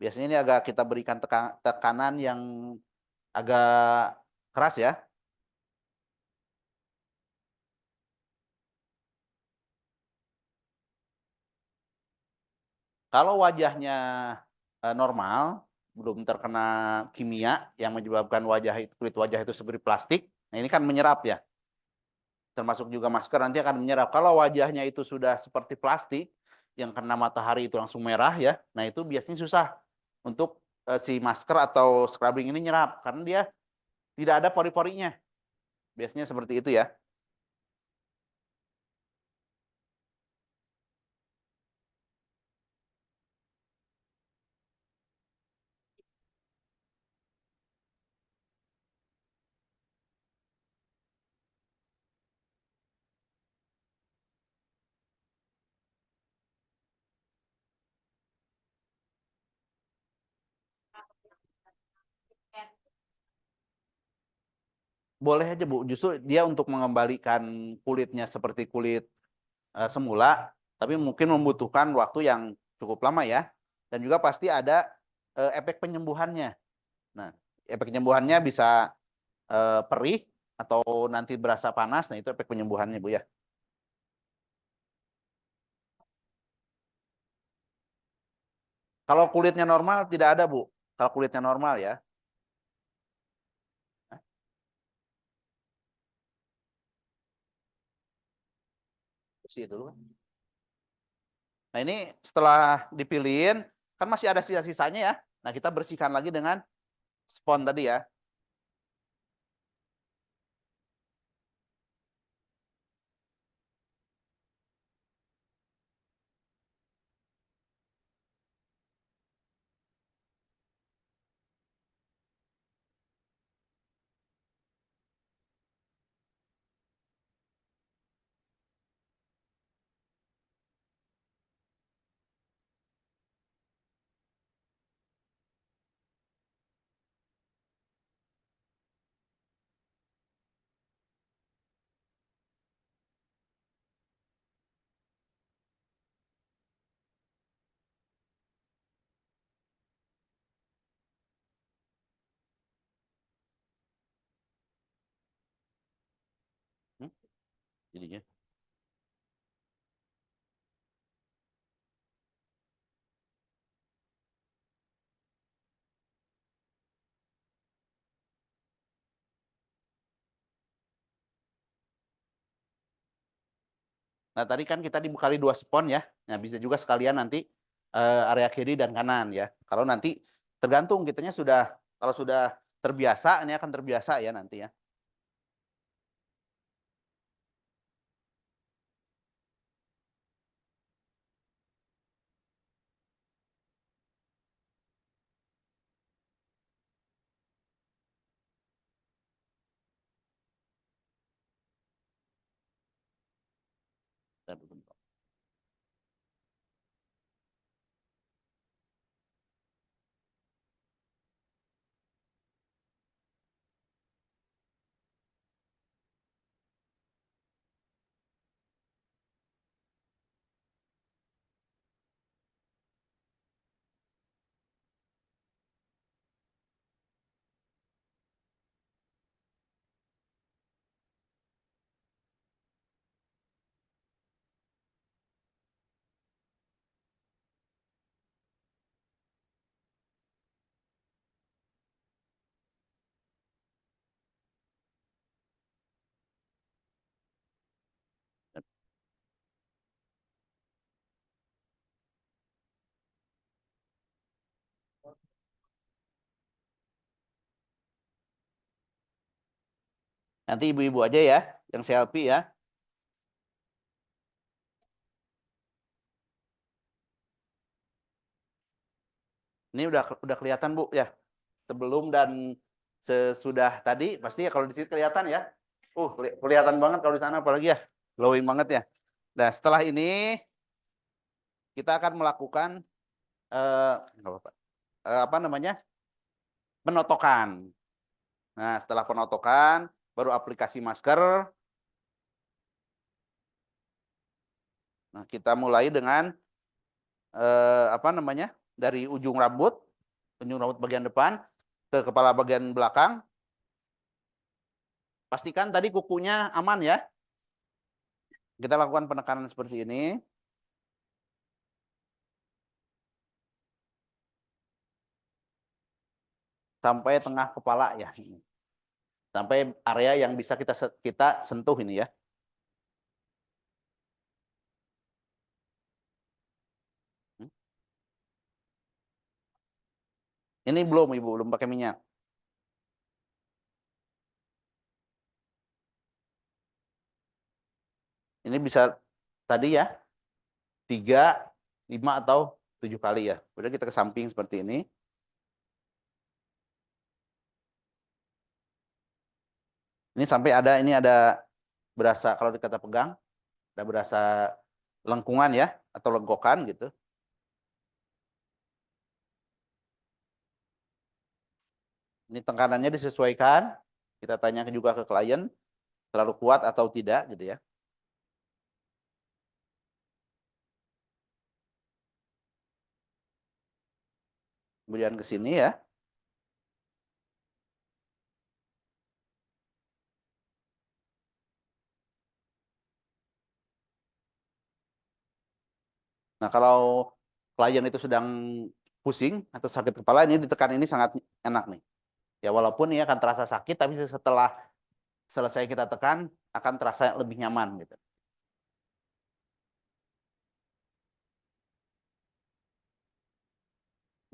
Biasanya ini agak kita berikan tekanan yang agak keras ya. Kalau wajahnya normal, belum terkena kimia yang menyebabkan kulit wajah itu seperti plastik, nah ini kan menyerap ya. Termasuk juga masker nanti akan menyerap. Kalau wajahnya itu sudah seperti plastik yang kena matahari itu langsung merah ya, nah itu biasanya susah untuk si masker atau scrubbing ini nyerap karena dia tidak ada pori-porinya. Biasanya seperti itu ya. Boleh aja Bu, justru dia untuk mengembalikan kulitnya seperti kulit semula, tapi mungkin membutuhkan waktu yang cukup lama ya. Dan juga pasti ada efek penyembuhannya. Nah, efek penyembuhannya bisa perih atau nanti berasa panas, nah itu efek penyembuhannya Bu ya. Kalau kulitnya normal tidak ada Bu. Kalau kulitnya normal ya. Nah, bersih dulu kan. Nah ini setelah dipilihin, kan masih ada sisa-sisanya ya. Nah kita bersihkan lagi dengan spons tadi ya. Hmm, jadinya. Nah, tadi kan kita dibekali 2 spons ya. Nah, bisa juga sekalian nanti area kiri dan kanan ya. Kalau nanti tergantung kitanya sudah kalau sudah terbiasa ini akan terbiasa ya nanti ya. Nanti ibu-ibu aja ya yang selfie ya. Ini udah kelihatan Bu ya. Sebelum dan sesudah tadi pasti ya kalau di sini kelihatan ya. Kelihatan banget kalau di sana apalagi ya. Glowing banget ya. Nah, setelah ini kita akan melakukan nggak apa-apa. Apa namanya? Penotokan. Nah, setelah penotokan, baru aplikasi masker. Nah, kita mulai dengan apa namanya? Dari ujung rambut bagian depan ke kepala bagian belakang. Pastikan tadi kukunya aman ya. Kita lakukan penekanan seperti ini. Sampai tengah kepala ya. Sampai area yang bisa kita sentuh ini ya. Ini belum Ibu, belum pakai minyak. Ini bisa tadi ya, 3, 5 atau 7 kali ya. Udah kita ke samping seperti ini. Ini sampai ini ada berasa kalau kita pegang, ada berasa lengkungan ya atau legokan gitu. Ini tekanannya disesuaikan. Kita tanya juga ke klien terlalu kuat atau tidak gitu ya. Kemudian ke sini ya. Nah, kalau klien itu sedang pusing atau sakit kepala, ini ditekan ini sangat enak nih. Ya walaupun ini akan terasa sakit, tapi setelah selesai kita tekan akan terasa lebih nyaman gitu.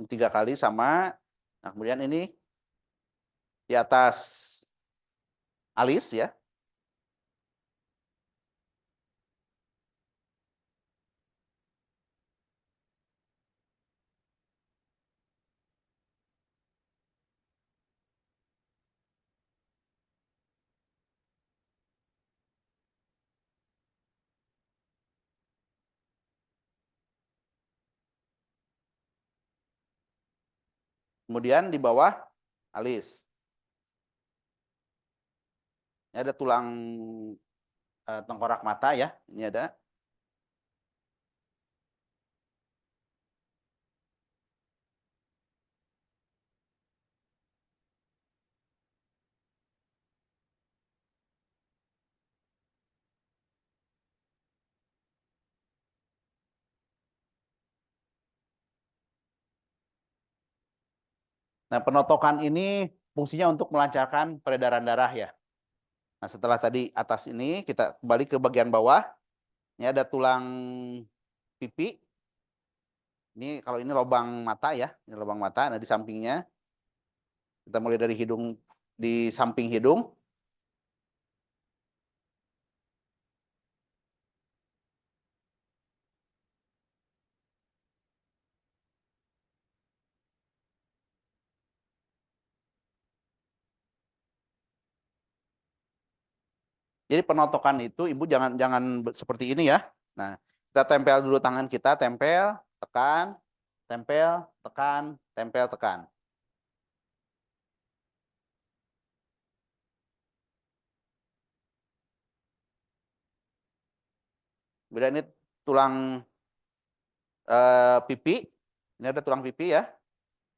3 kali sama. Nah, kemudian ini di atas alis ya. Kemudian di bawah alis. Ini ada tulang tengkorak mata ya. Ini ada. Nah, penotokan ini fungsinya untuk melancarkan peredaran darah ya. Nah, setelah tadi atas ini, kita kembali ke bagian bawah. Ini ada tulang pipi. Ini kalau ini lubang mata ya, ini lubang mata. Nah, di sampingnya kita mulai dari hidung, di samping hidung. Jadi penotokan itu Ibu jangan jangan seperti ini ya. Nah, kita tempel dulu tangan kita, tempel, tekan, tempel, tekan, tempel, tekan. Kemudian ini tulang pipi. Ini ada tulang pipi ya,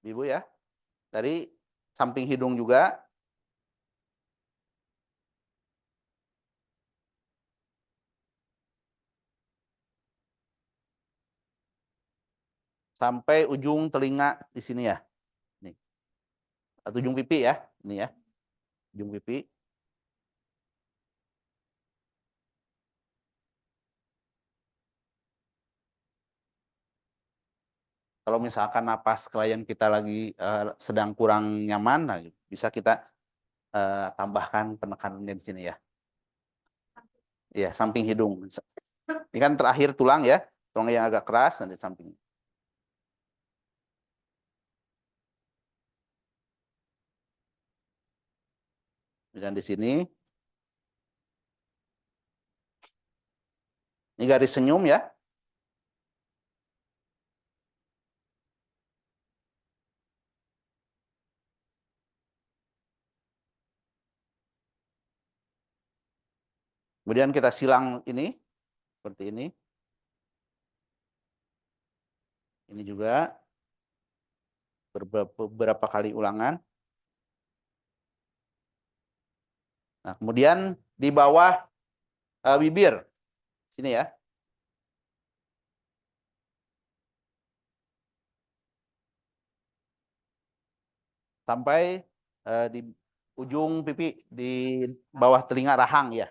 Ibu ya. Dari samping hidung juga sampai ujung telinga di sini ya. Nih, atau ujung pipi ya. Ini ya, ujung pipi. Kalau misalkan napas klien kita lagi sedang kurang nyaman, nah, bisa kita tambahkan penekanannya di sini ya. Iya, samping hidung. Ini kan terakhir tulang ya, tulang yang agak keras dan di samping. Dan di sini, ini garis senyum ya. Kemudian kita silang ini seperti ini. Ini juga beberapa kali ulangan. Nah, kemudian di bawah bibir sini ya. Sampai di ujung pipi di bawah telinga rahang ya.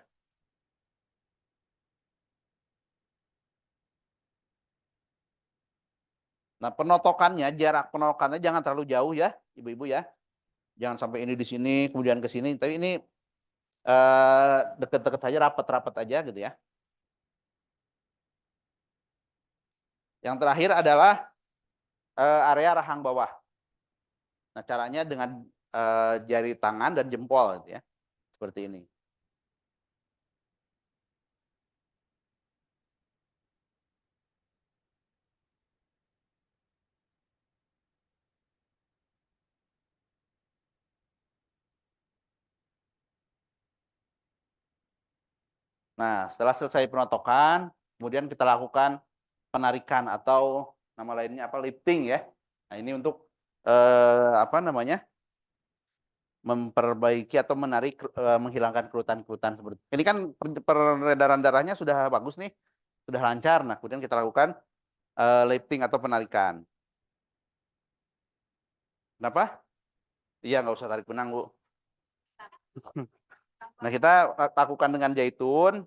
Nah, penotokannya, jarak penotokannya jangan terlalu jauh ya, ibu-ibu ya. Jangan sampai ini di sini, kemudian ke sini. Tapi ini deket-deket saja, rapat-rapat aja gitu ya. Yang terakhir adalah area rahang bawah. Nah, caranya dengan jari tangan dan jempol gitu ya. Seperti ini. Nah, setelah selesai penotokan, kemudian kita lakukan penarikan atau nama lainnya apa, lifting ya. Nah, ini untuk apa namanya, memperbaiki atau menarik, menghilangkan kerutan-kerutan seperti ini. Kan peredaran darahnya sudah bagus nih, sudah lancar. Nah, kemudian kita lakukan lifting atau penarikan. Kenapa? Iya, nggak usah tarik benang, Bu. Nah, kita lakukan dengan zaitun.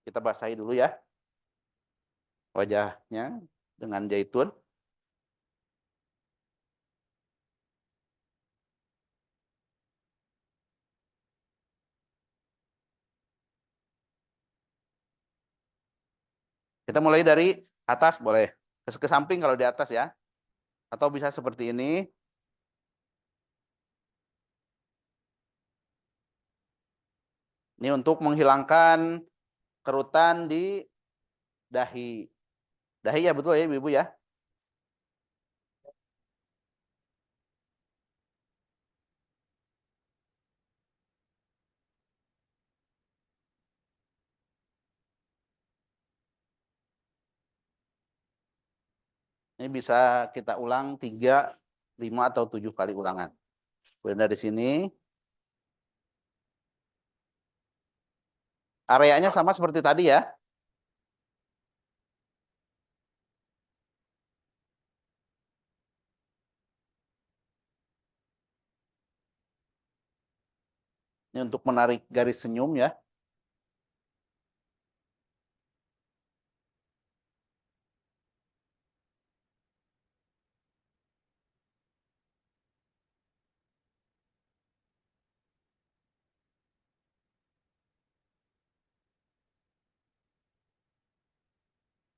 Kita basahi dulu ya wajahnya dengan zaitun. Kita mulai dari atas boleh. Ke samping kalau di atas ya. Atau bisa seperti ini. Ini untuk menghilangkan kerutan di dahi. Dahi ya betul ya ibu-ibu ya. Ini bisa kita ulang 3, 5, atau 7 kali ulangan. Kemudian dari sini. Areanya sama seperti tadi ya. Ini untuk menarik garis senyum ya.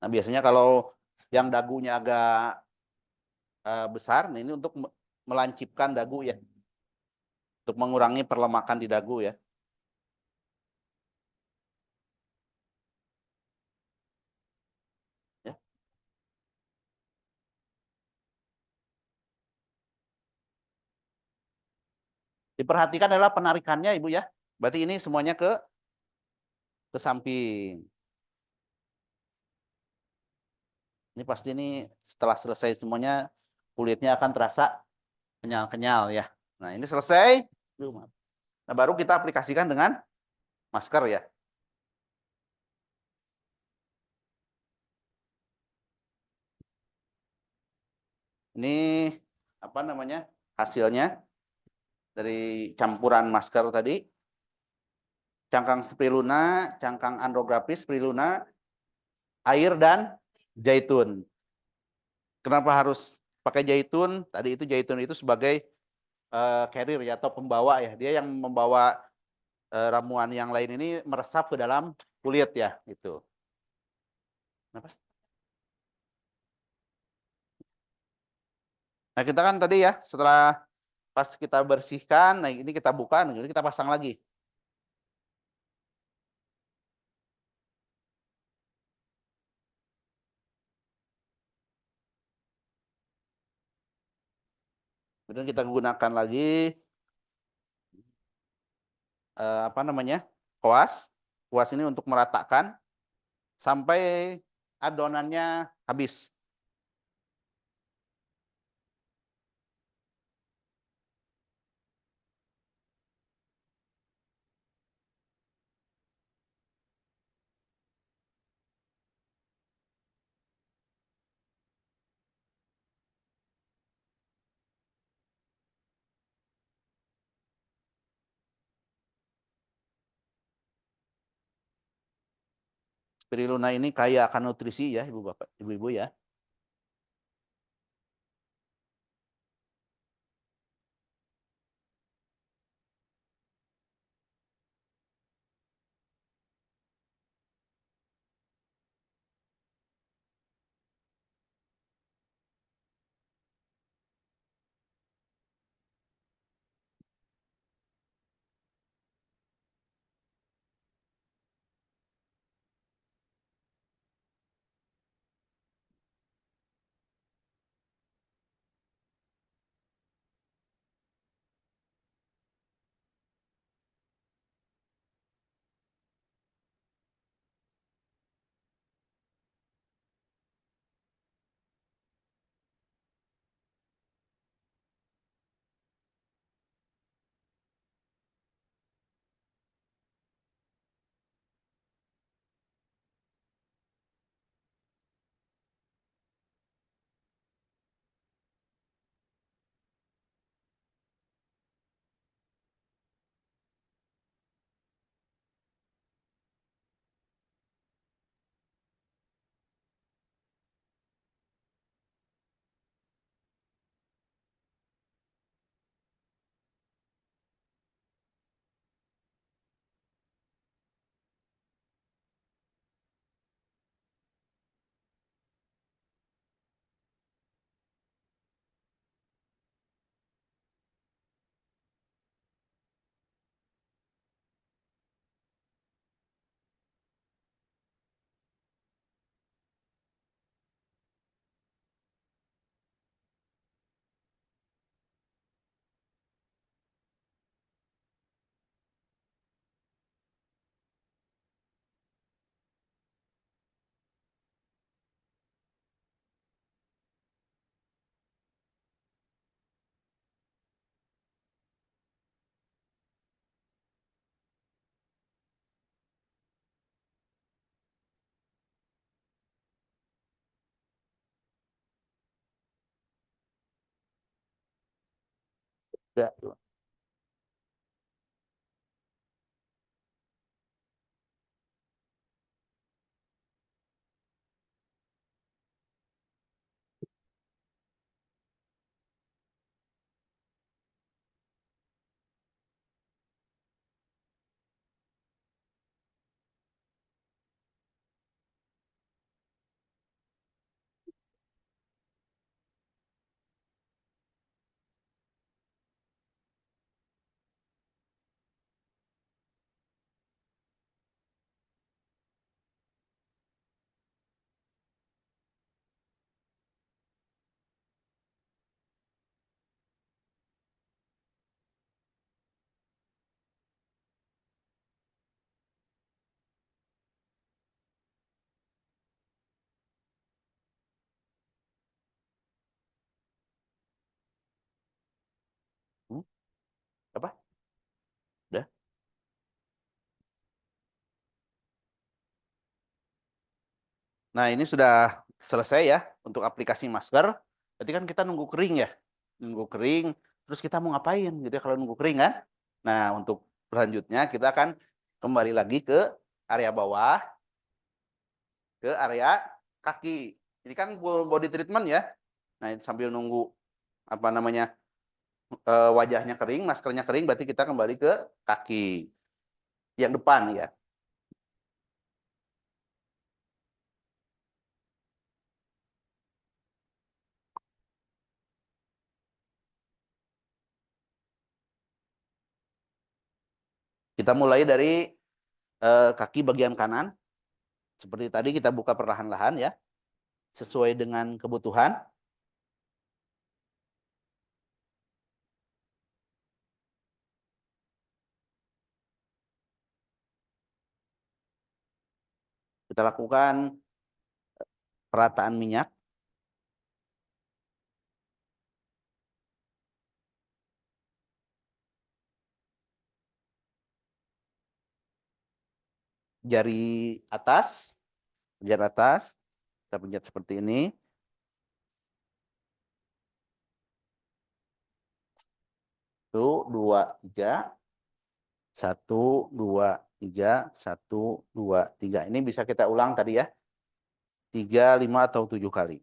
Nah, biasanya kalau yang dagunya agak besar, nah ini untuk melancipkan dagu ya. Untuk mengurangi perlemakan di dagu ya. Ya. Diperhatikan adalah penarikannya Ibu ya. Berarti ini semuanya ke samping. Ini pasti ini setelah selesai semuanya kulitnya akan terasa kenyal-kenyal ya. Nah, ini selesai. Nah, baru kita aplikasikan dengan masker ya. Ini apa namanya? Hasilnya dari campuran masker tadi. Cangkang spirulina, cangkang andrograpis spirulina, air dan zaitun. Kenapa harus pakai zaitun? Tadi itu zaitun itu sebagai carrier ya atau pembawa ya. Dia yang membawa ramuan yang lain ini meresap ke dalam kulit ya, gitu. Kenapa? Nah, kita kan tadi ya setelah pas kita bersihkan, nah ini kita buka, nah ini kita pasang lagi. Kemudian kita gunakan lagi. apa namanya, kuas. Kuas ini untuk meratakan sampai adonannya habis. Spirulina ini kaya akan nutrisi ya, Ibu Bapak, Ibu-ibu ya. Ya. Hmm, apa? Udah. Nah, ini sudah selesai ya untuk aplikasi masker. Berarti kan kita nunggu kering ya. Nunggu kering, terus kita mau ngapain gitu ya kalau nunggu kering kan? Nah, untuk selanjutnya kita akan kembali lagi ke area bawah, ke area kaki. Ini kan body treatment ya. Nah, sambil nunggu apa namanya wajahnya kering, maskernya kering, berarti kita kembali ke kaki yang depan ya. Kita mulai dari kaki bagian kanan. Seperti tadi kita buka perlahan-lahan ya, sesuai dengan kebutuhan. Kita lakukan perataan minyak. Jari atas, bagian atas, kita pencet seperti ini. Satu, dua, tiga. Satu, dua, tiga. Satu, dua, tiga. Ini bisa kita ulang tadi ya. 3, 5, atau 7 kali.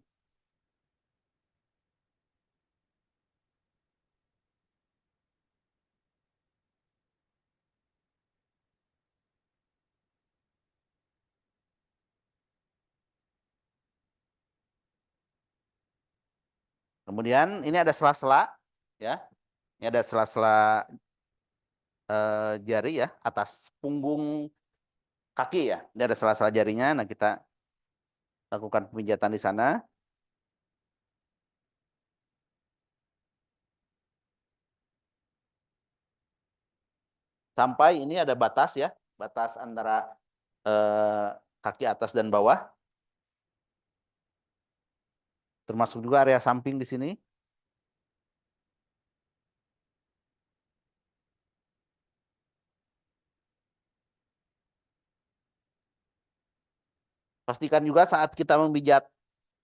Kemudian ini ada sela-sela ya. Ini ada sela-sela jari ya, atas punggung kaki ya. Ini ada sela-sela jarinya. Nah, kita lakukan pemijatan di sana. Sampai ini ada batas ya, batas antara eh, kaki atas dan bawah. Termasuk juga area samping di sini. Pastikan juga saat kita memijat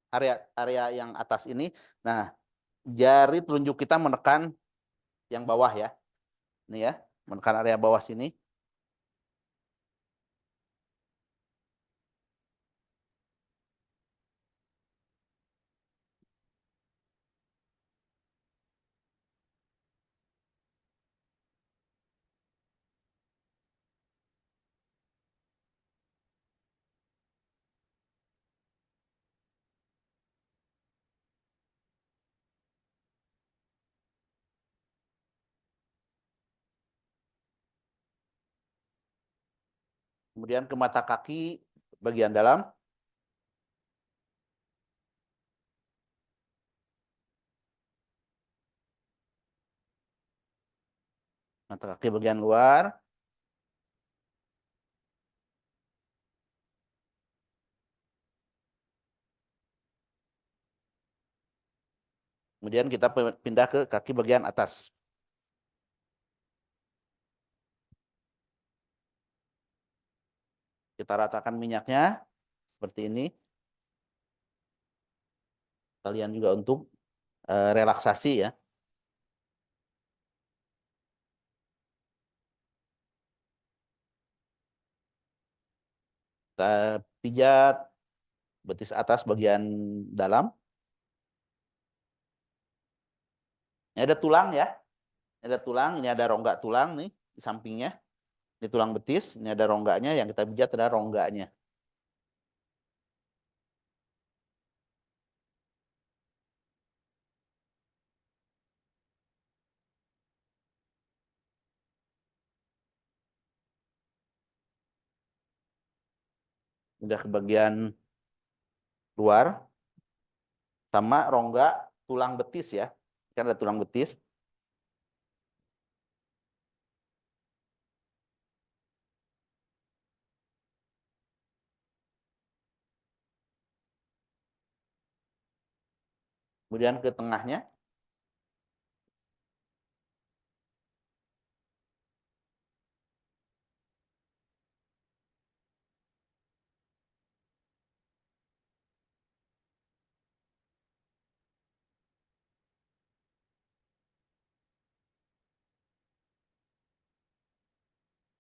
area-area yang atas ini, nah jari telunjuk kita menekan yang bawah ya. Ini ya, menekan area bawah sini. Kemudian ke mata kaki bagian dalam. Mata kaki bagian luar. Kemudian kita pindah ke kaki bagian atas. Kita ratakan minyaknya seperti ini. Kalian juga untuk relaksasi ya. Kita pijat betis atas bagian dalam. Ini ada tulang ya. Ini ada tulang, ini ada rongga tulang nih di sampingnya. Ini tulang betis, ini ada rongganya, yang kita pijat ada rongganya. Udah ke bagian luar sama rongga tulang betis ya. Kan ada tulang betis. Kemudian ke tengahnya.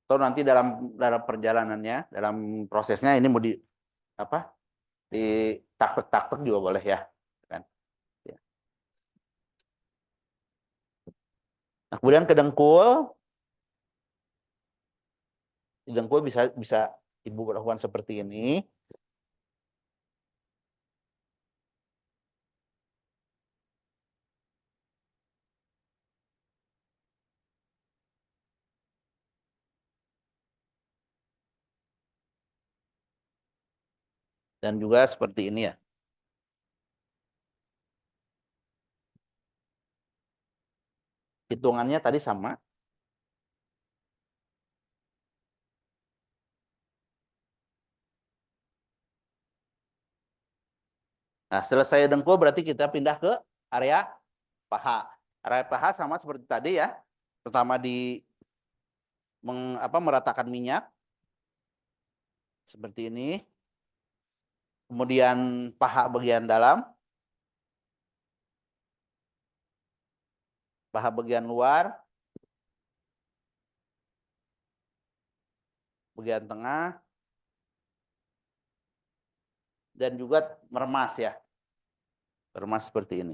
Atau nanti dalam dalam perjalanannya, dalam prosesnya ini mau di apa? Di taktek-taktek juga boleh ya, kan? Ya. Nah, kemudian ke dengkul, di dengkul bisa bisa ibu lakukan seperti ini. Dan juga seperti ini ya. Hitungannya tadi sama. Nah, selesai dengkul berarti kita pindah ke area paha. Area paha sama seperti tadi ya. Pertama meratakan minyak seperti ini. Kemudian paha bagian dalam, paha bagian luar, bagian tengah, dan juga meremas ya. Meremas seperti ini.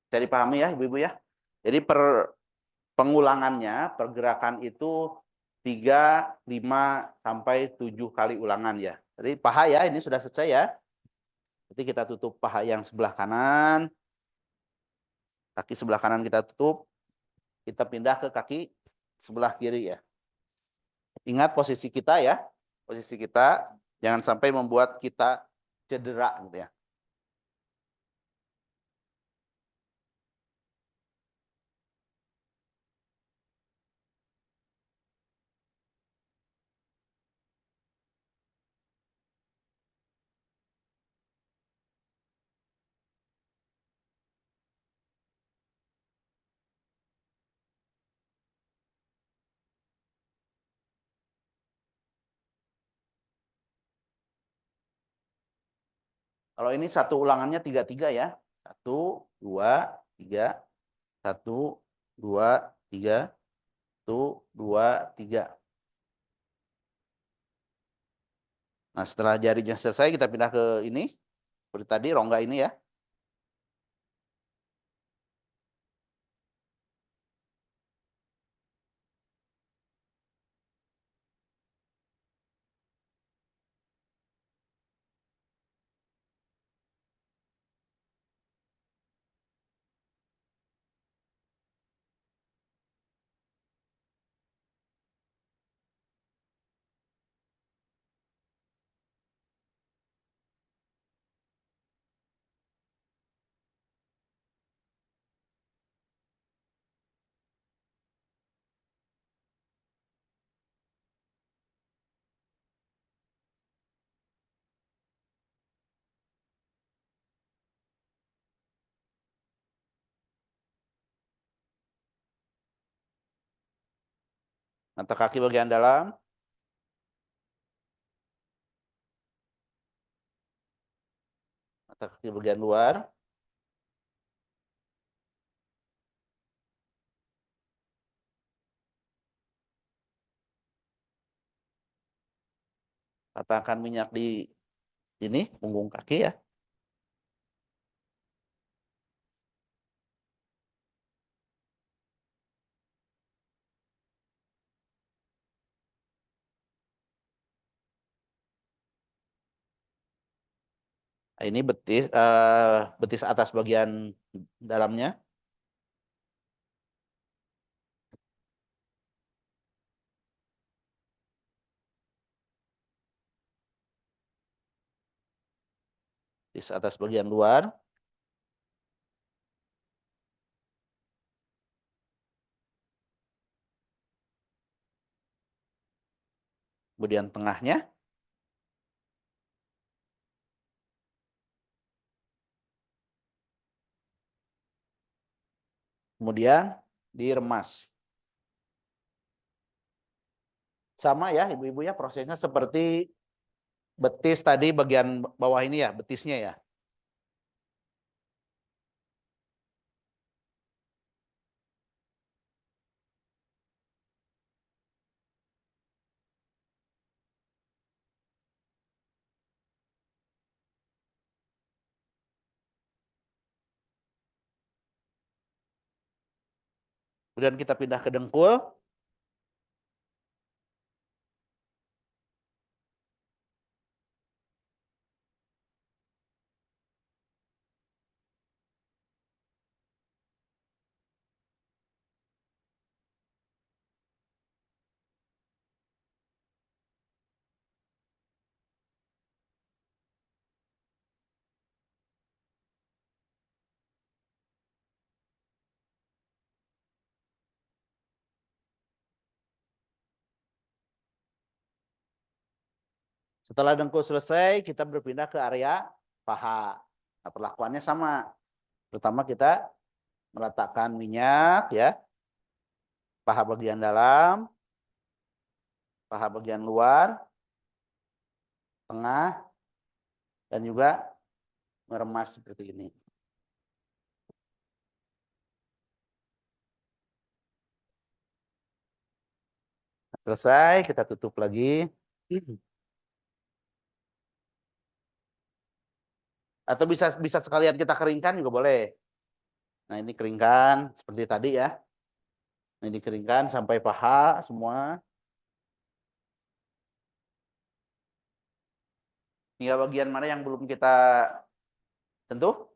Bisa dipahami ya Ibu-ibu ya. Jadi pengulangannya, pergerakan itu 3, 5, sampai 7 kali ulangan ya. Jadi paha ya, ini sudah selesai ya. Jadi kita tutup paha yang sebelah kanan, kaki sebelah kanan kita tutup, kita pindah ke kaki sebelah kiri ya. Ingat posisi kita ya, posisi kita jangan sampai membuat kita cedera gitu ya. Kalau ini satu ulangannya 3-3 ya. 1, 2, 3, 1, 2, 3, 1, 2, 3. Nah, setelah jarinya selesai, kita pindah ke ini. Seperti tadi, rongga ini ya. Mata kaki bagian dalam, mata kaki bagian luar. Letakkan minyak di ini, punggung kaki ya. Nah, ini betis atas bagian dalamnya. Betis atas bagian luar. Kemudian tengahnya. Kemudian diremas. Sama ya ibu-ibu ya, prosesnya seperti betis tadi bagian bawah ini ya, betisnya ya. Kemudian kita pindah ke dengkul. Setelah dengkul selesai, kita berpindah ke area paha. Nah, perlakuannya sama. Pertama kita meletakkan minyak ya, paha bagian dalam, paha bagian luar, tengah, dan juga meremas seperti ini. Selesai, kita tutup lagi. Atau bisa bisa sekalian kita keringkan juga boleh. Nah, ini keringkan seperti tadi ya. Ini dikeringkan sampai paha semua. Tinggal bagian mana yang belum kita sentuh?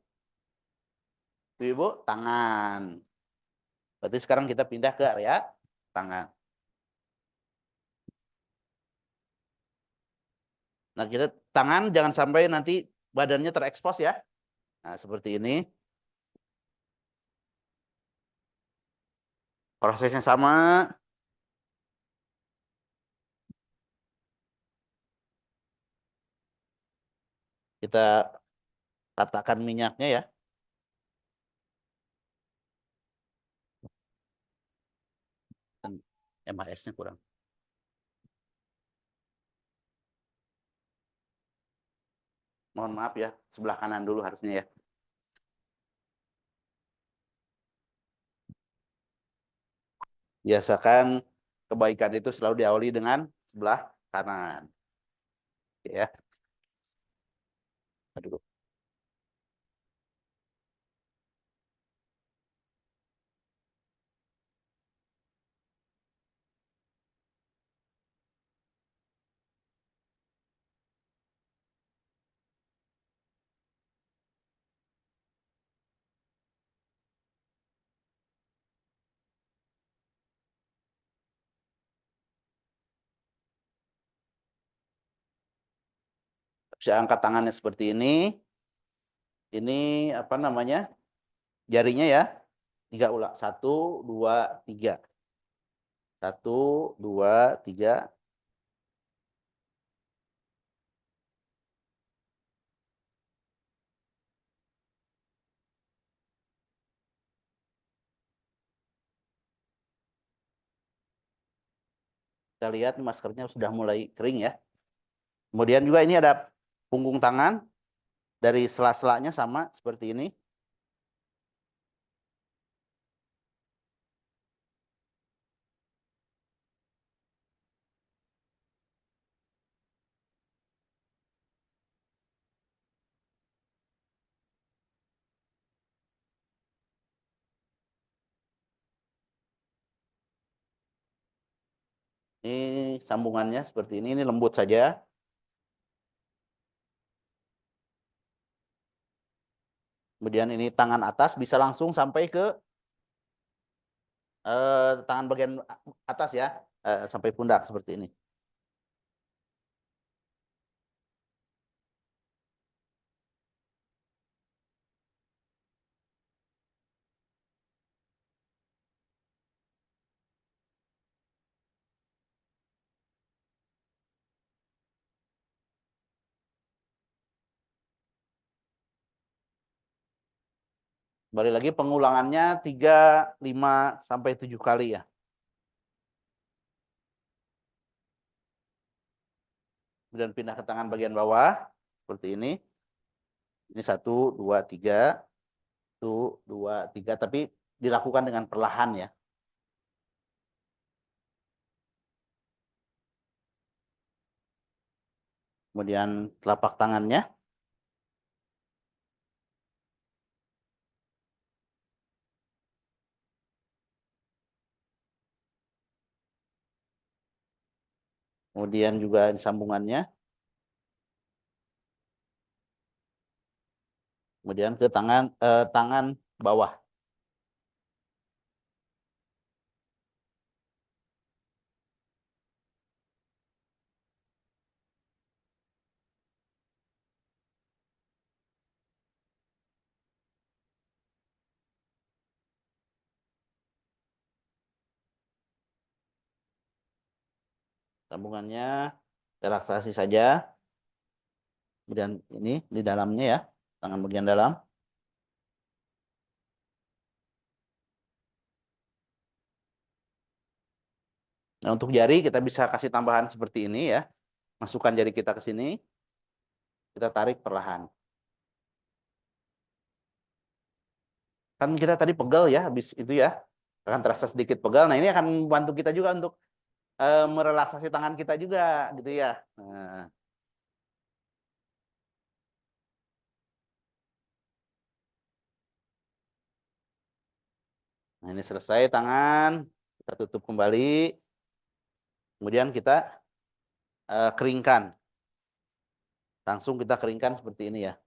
Ibu, tangan. Berarti sekarang kita pindah ke area tangan. Nah, kita tangan jangan sampai nanti badannya terekspos ya. Nah, seperti ini. Prosesnya sama. Kita ratakan minyaknya ya. Dan MHS-nya kurang. Mohon maaf ya, sebelah kanan dulu harusnya ya. Biasakan kebaikan itu selalu diawali dengan sebelah kanan. Ya. Aduh. Bisa angkat tangannya seperti ini. Ini apa namanya? Jarinya ya. 3 ulang. 1, 2, 3. 1, 2, 3. Kita lihat maskernya sudah mulai kering ya. Kemudian juga ini ada punggung tangan. Dari sela-selanya sama seperti ini. Ini sambungannya seperti ini. Ini lembut saja. Kemudian ini tangan atas bisa langsung sampai ke tangan bagian atas ya. Sampai pundak seperti ini. Kembali lagi pengulangannya 3, 5, sampai 7 kali ya. Kemudian pindah ke tangan bagian bawah. Seperti ini. Ini 1, 2, 3. 1, 2, 3. Tapi dilakukan dengan perlahan ya. Kemudian telapak tangannya. Kemudian juga sambungannya. Kemudian ke tangan bawah. Sambungannya relaksasi saja. Kemudian ini di dalamnya ya, tangan bagian dalam. Nah, untuk jari kita bisa kasih tambahan seperti ini ya. Masukkan jari kita ke sini, kita tarik perlahan. Kan kita tadi pegal ya, habis itu ya. Akan terasa sedikit pegal. Nah, ini akan membantu kita juga untuk merelaksasi tangan kita juga gitu ya. Nah, ini selesai tangan, kita tutup kembali. Kemudian kita keringkan. Langsung kita keringkan seperti ini ya.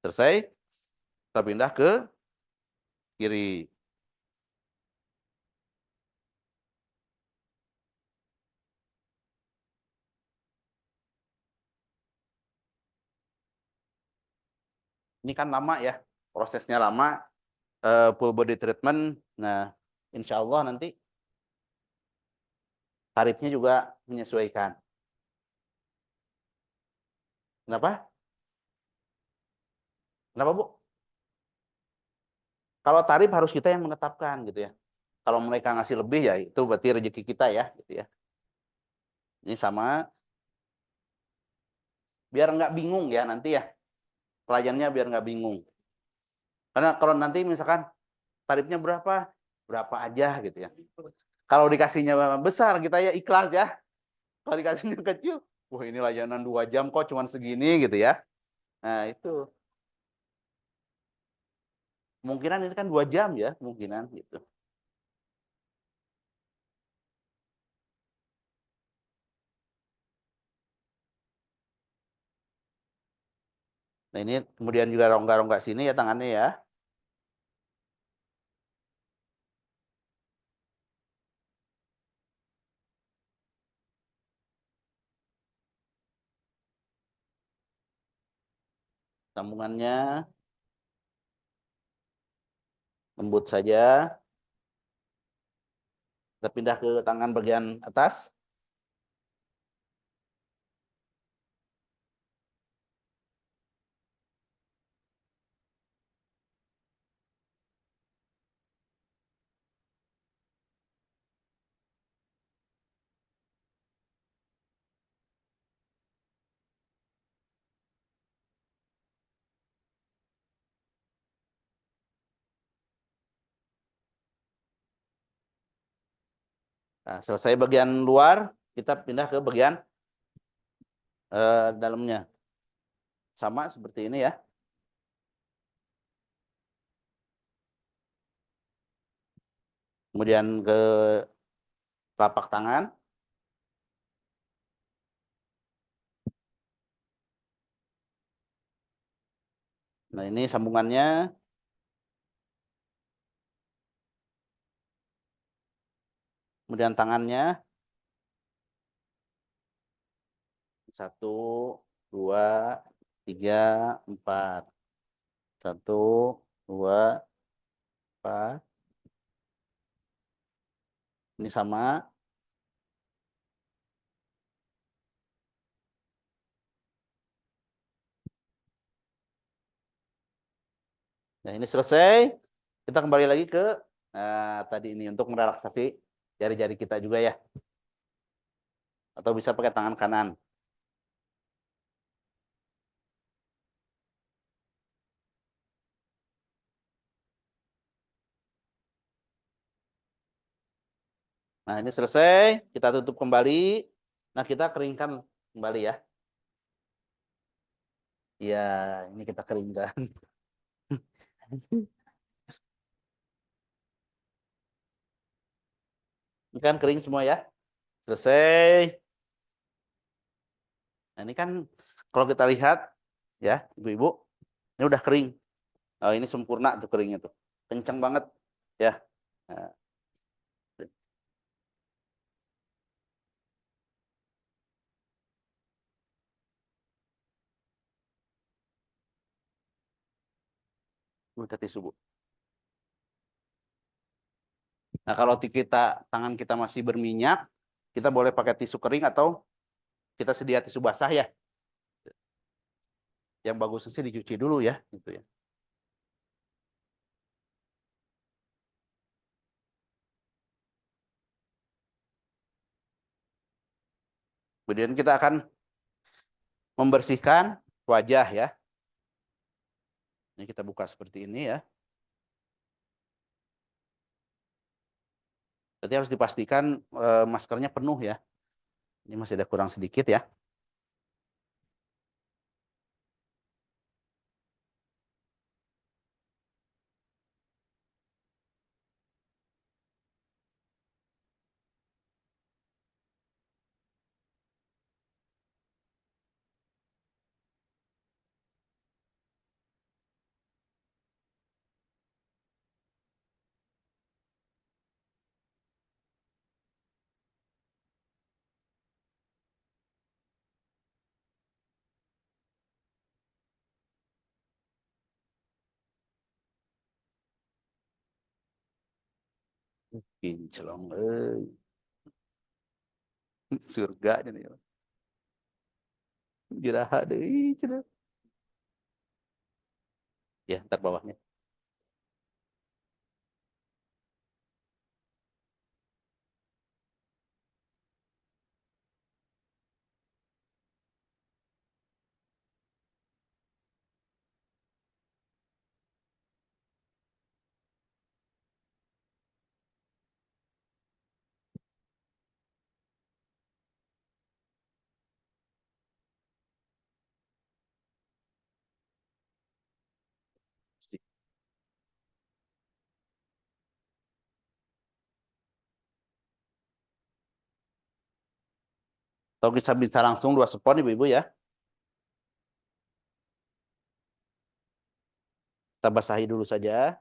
Selesai, kita pindah ke kiri. Ini kan lama ya, prosesnya lama, full body treatment. Nah, insya Allah nanti tarifnya juga menyesuaikan. Kenapa? Kenapa, Bu? Kalau tarif harus kita yang menetapkan gitu ya. Kalau mereka ngasih lebih ya itu berarti rezeki kita ya gitu ya. Ini sama biar nggak bingung ya nanti ya. Kliennya biar nggak bingung. Karena kalau nanti misalkan tarifnya berapa? Berapa aja gitu ya. Kalau dikasihnya besar kita ya ikhlas ya. Kalau dikasihnya kecil, wah ini layanan 2 jam kok cuman segini gitu ya. Nah itu kemungkinan ini kan 2 jam ya kemungkinan gitu. Nah ini kemudian juga rongga-rongga sini ya tangannya ya. Sambungannya lembut saja. Kita pindah ke tangan bagian atas. Nah, selesai bagian luar, kita pindah ke bagian dalamnya. Sama seperti ini ya. Kemudian ke telapak tangan. Nah, ini sambungannya. Kemudian tangannya. 1, 2, 3, 4. 1, 2, 4. Ini sama. Nah, ini selesai. Kita kembali lagi ke tadi ini untuk merelaksasi jari-jari kita juga ya. Atau bisa pakai tangan kanan. Nah, ini selesai. Kita tutup kembali. Nah, kita keringkan kembali ya. Iya, ini kita keringkan. Ini kan kering semua ya. Selesai. Nah, ini kan kalau kita lihat ya, Ibu-ibu, ini udah kering. Oh, ini sempurna tuh keringnya tuh. Kencang banget ya. Nah, Minta tisu, Bu. Nah, kalau tangan kita masih berminyak, kita boleh pakai tisu kering atau kita sedia tisu basah ya. Yang bagusnya sih dicuci dulu ya, gitu ya. Kemudian kita akan membersihkan wajah ya. Ini kita buka seperti ini ya. Berarti harus dipastikan maskernya penuh ya. Ini masih ada kurang sedikit ya. Kinclong, surga nih. Jeraha deh, cenah. Ya, ntar bawahnya. Atau bisa bisa langsung 2 spon ibu-ibu ya. Kita basahi dulu saja.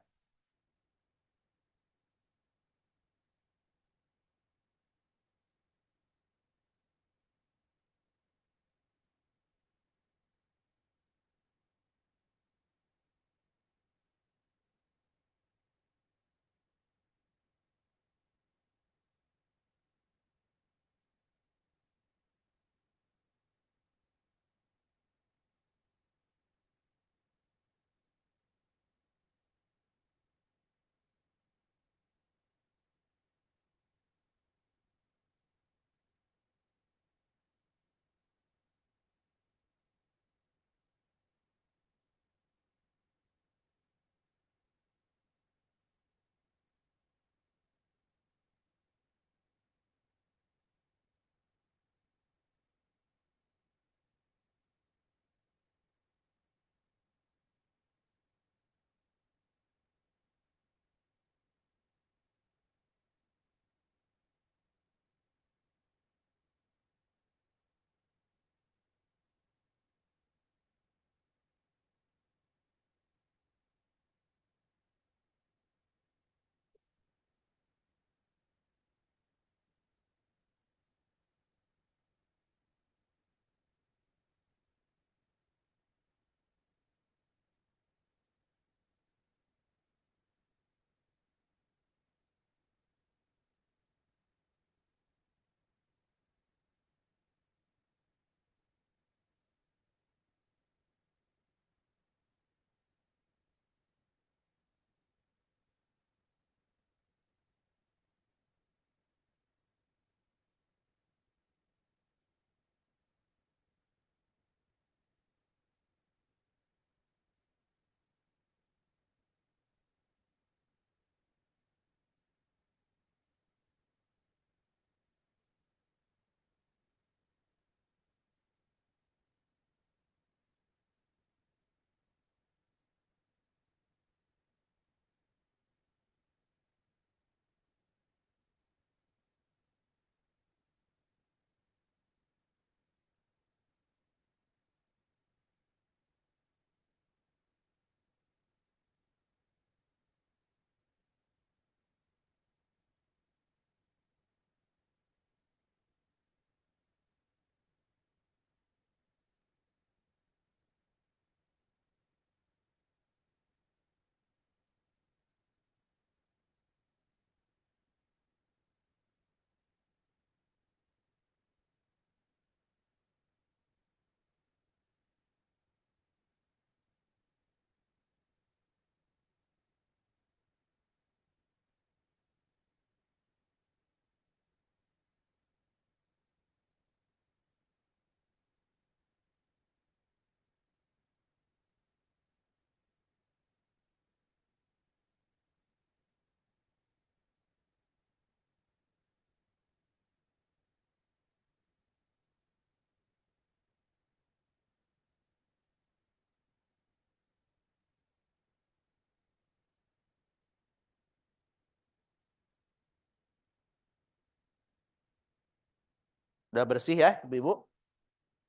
Udah bersih ya, Ibu-ibu?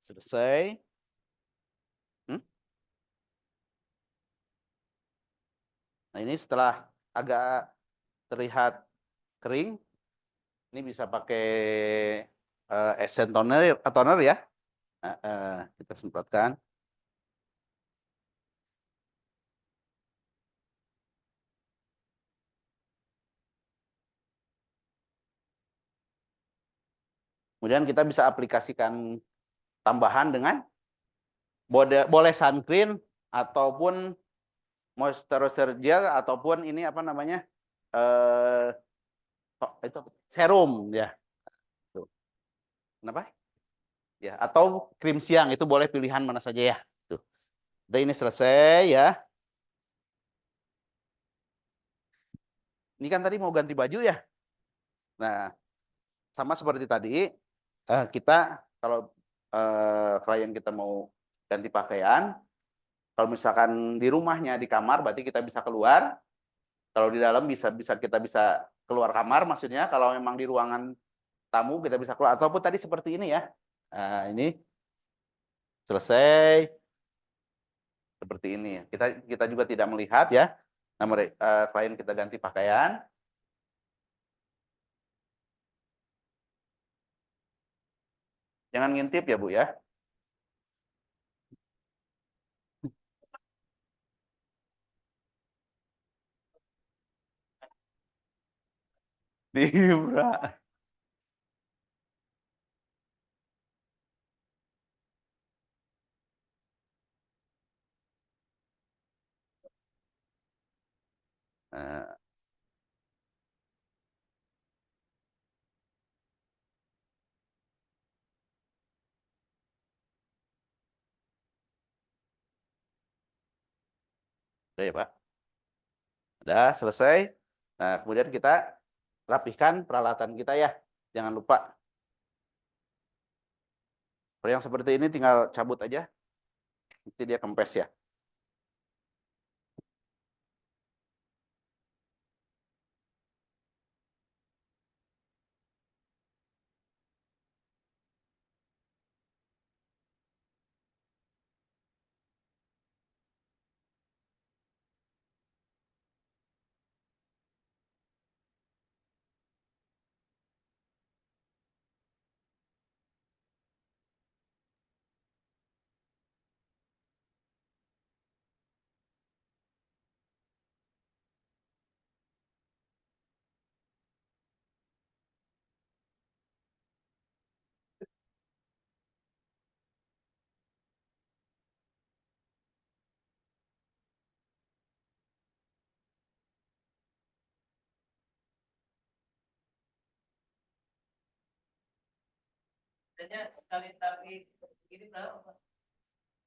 Selesai. Hmm? Nah, ini setelah agak terlihat kering, ini bisa pakai essence toner ya. Nah, kita semprotkan. Kemudian kita bisa aplikasikan tambahan dengan boleh sun cream ataupun moisturizer gel ataupun ini apa namanya? eh itu serum ya. Tuh. Kenapa? Ya, atau krim siang itu boleh pilihan mana saja ya. Tuh. Udah ini selesai ya. Ini kan tadi mau ganti baju ya. Nah, sama seperti tadi, kita kalau klien kita mau ganti pakaian, kalau misalkan di rumahnya di kamar, berarti kita bisa keluar. Kalau di dalam bisa kita bisa keluar kamar, maksudnya kalau memang di ruangan tamu kita bisa keluar. Ataupun tadi seperti ini ya. Nah, ini selesai seperti ini. Kita kita juga tidak melihat ya. Nah, klien kita ganti pakaian. Jangan ngintip ya Bu ya. Dibra. Nah, udah ya Pak. Udah selesai. Nah, kemudian kita rapihkan peralatan kita ya. Jangan lupa. Kalau yang seperti ini tinggal cabut aja. Nanti dia kempes ya.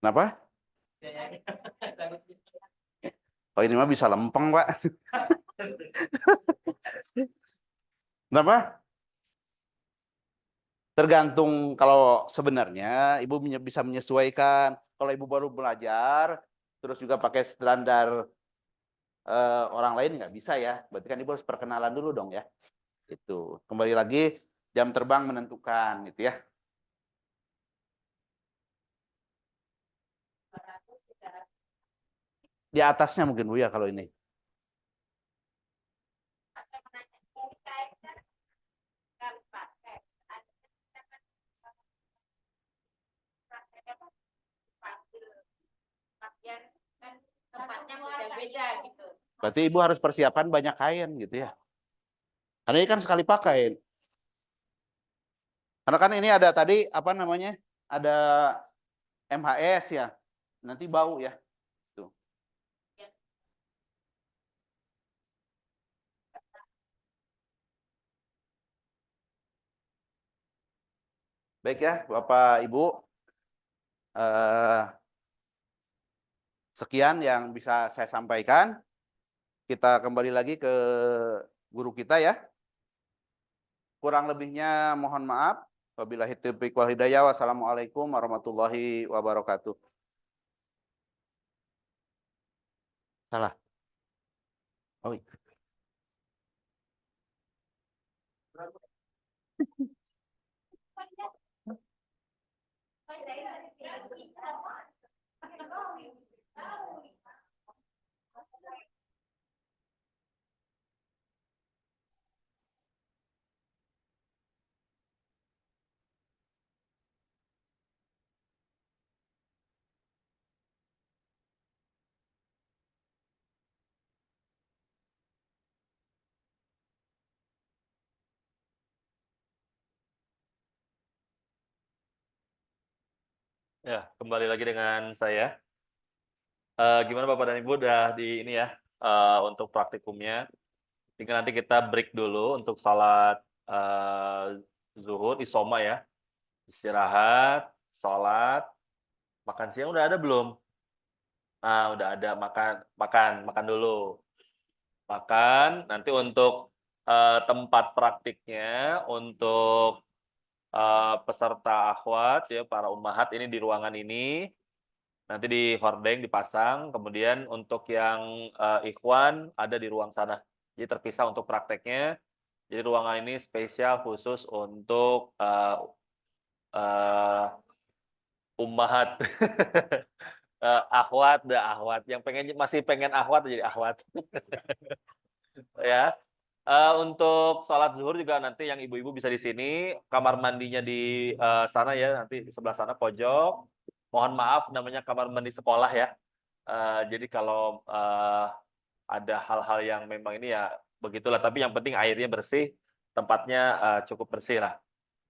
Kenapa? Oh ini mah bisa lempeng Pak. Kenapa? Tergantung kalau sebenarnya ibu bisa menyesuaikan. Kalau ibu baru belajar, terus juga pakai standar orang lain nggak bisa ya. Berarti kan ibu harus perkenalan dulu dong ya. Itu kembali lagi jam terbang menentukan gitu ya. Di atasnya mungkin Bu ya kalau ini. Berarti ibu harus persiapan banyak kain gitu ya. Karena ini kan sekali pakai. Karena kan ini ada tadi apa namanya? Ada MHS ya. Nanti bau ya. Tuh. Baik ya, Bapak Ibu. Eh, sekian yang bisa saya sampaikan. Kita kembali lagi ke guru kita ya. Kurang lebihnya mohon maaf. Wabillahi taufiq wal hidayah. Wassalamualaikum warahmatullahi wabarakatuh. Salah. Oh, iya. Ya, kembali lagi dengan saya. Gimana Bapak dan Ibu udah di ini ya, untuk praktikumnya. Tinggal nanti kita break dulu untuk sholat zuhur, isoma ya. Istirahat, sholat, makan siang udah ada belum? Ah, udah ada, makan makan makan dulu. Makan, nanti untuk, tempat praktiknya, untuk, peserta akhwat ya, para ummahat ini di ruangan ini. Nanti di hordeng dipasang, kemudian untuk yang, ikhwan ada di ruang sana. Jadi terpisah untuk prakteknya. Jadi ruangan ini spesial khusus untuk, eee, ummahat. Akhwat akhwat, yang masih pengen akhwat jadi akhwat. Ya, untuk sholat zuhur juga nanti yang ibu-ibu bisa di sini, kamar mandinya di, sana ya, nanti di sebelah sana pojok. Mohon maaf namanya kamar mandi sekolah ya. Jadi kalau, ada hal-hal yang memang ini ya begitulah, tapi yang penting airnya bersih, tempatnya, cukup bersihlah.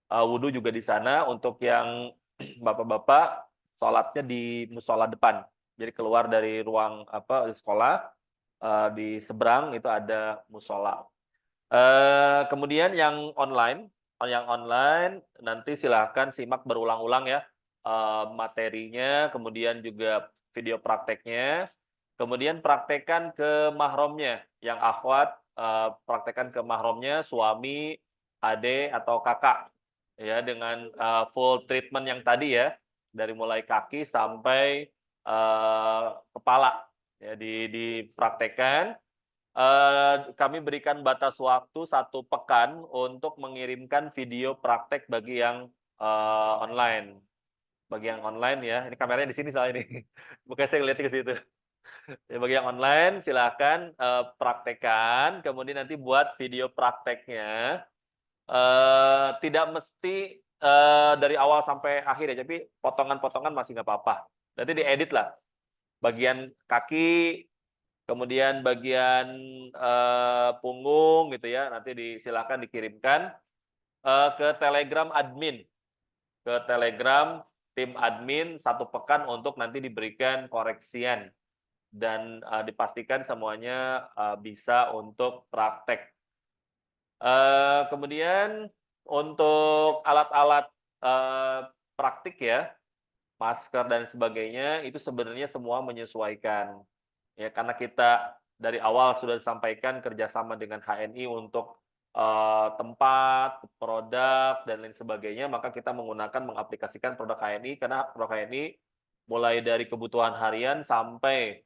Wudu juga di sana, untuk yang bapak-bapak sholatnya di musola depan. Jadi keluar dari ruang apa, sekolah, di seberang itu ada musola. Kemudian yang online nanti silahkan simak berulang-ulang ya, materinya, kemudian juga video prakteknya, kemudian praktekkan ke mahramnya, yang akhwat, praktekkan ke mahramnya, suami, adik, atau kakak, ya dengan, full treatment yang tadi ya, dari mulai kaki sampai, kepala, ya dipraktekkan. Kami berikan batas waktu 1 pekan untuk mengirimkan video praktek bagi yang, online. Bagi yang online ya, ini kameranya di sini soalnya nih, makanya saya ngeliatnya ke situ. Ya bagi yang online silahkan, praktekkan, kemudian nanti buat video prakteknya, tidak mesti, dari awal sampai akhir ya, tapi potongan-potongan masih nggak apa-apa. Nanti diedit lah, bagian kaki, kemudian bagian, punggung gitu ya, nanti silakan dikirimkan, ke Telegram admin, ke Telegram tim admin 1 pekan untuk nanti diberikan koreksian dan, dipastikan semuanya, bisa untuk praktek. Kemudian untuk alat-alat, praktik ya, masker dan sebagainya, itu sebenarnya semua menyesuaikan. Ya, karena kita dari awal sudah disampaikan kerjasama dengan HNI untuk, tempat, produk, dan lain sebagainya, maka kita mengaplikasikan produk HNI, karena produk HNI mulai dari kebutuhan harian sampai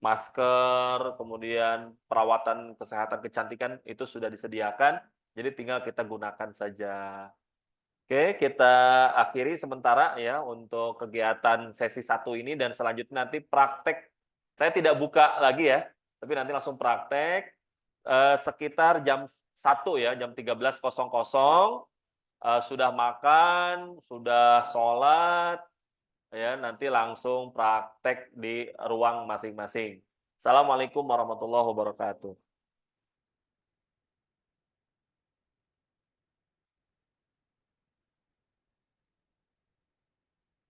masker, kemudian perawatan kesehatan kecantikan itu sudah disediakan, jadi tinggal kita gunakan saja. Oke, kita akhiri sementara ya untuk kegiatan sesi 1 ini dan selanjutnya nanti praktek. Saya tidak buka lagi ya, tapi nanti langsung praktek, sekitar jam 1 ya, jam 13.00, sudah makan, sudah sholat, ya nanti langsung praktek di ruang masing-masing. Assalamualaikum warahmatullahi wabarakatuh.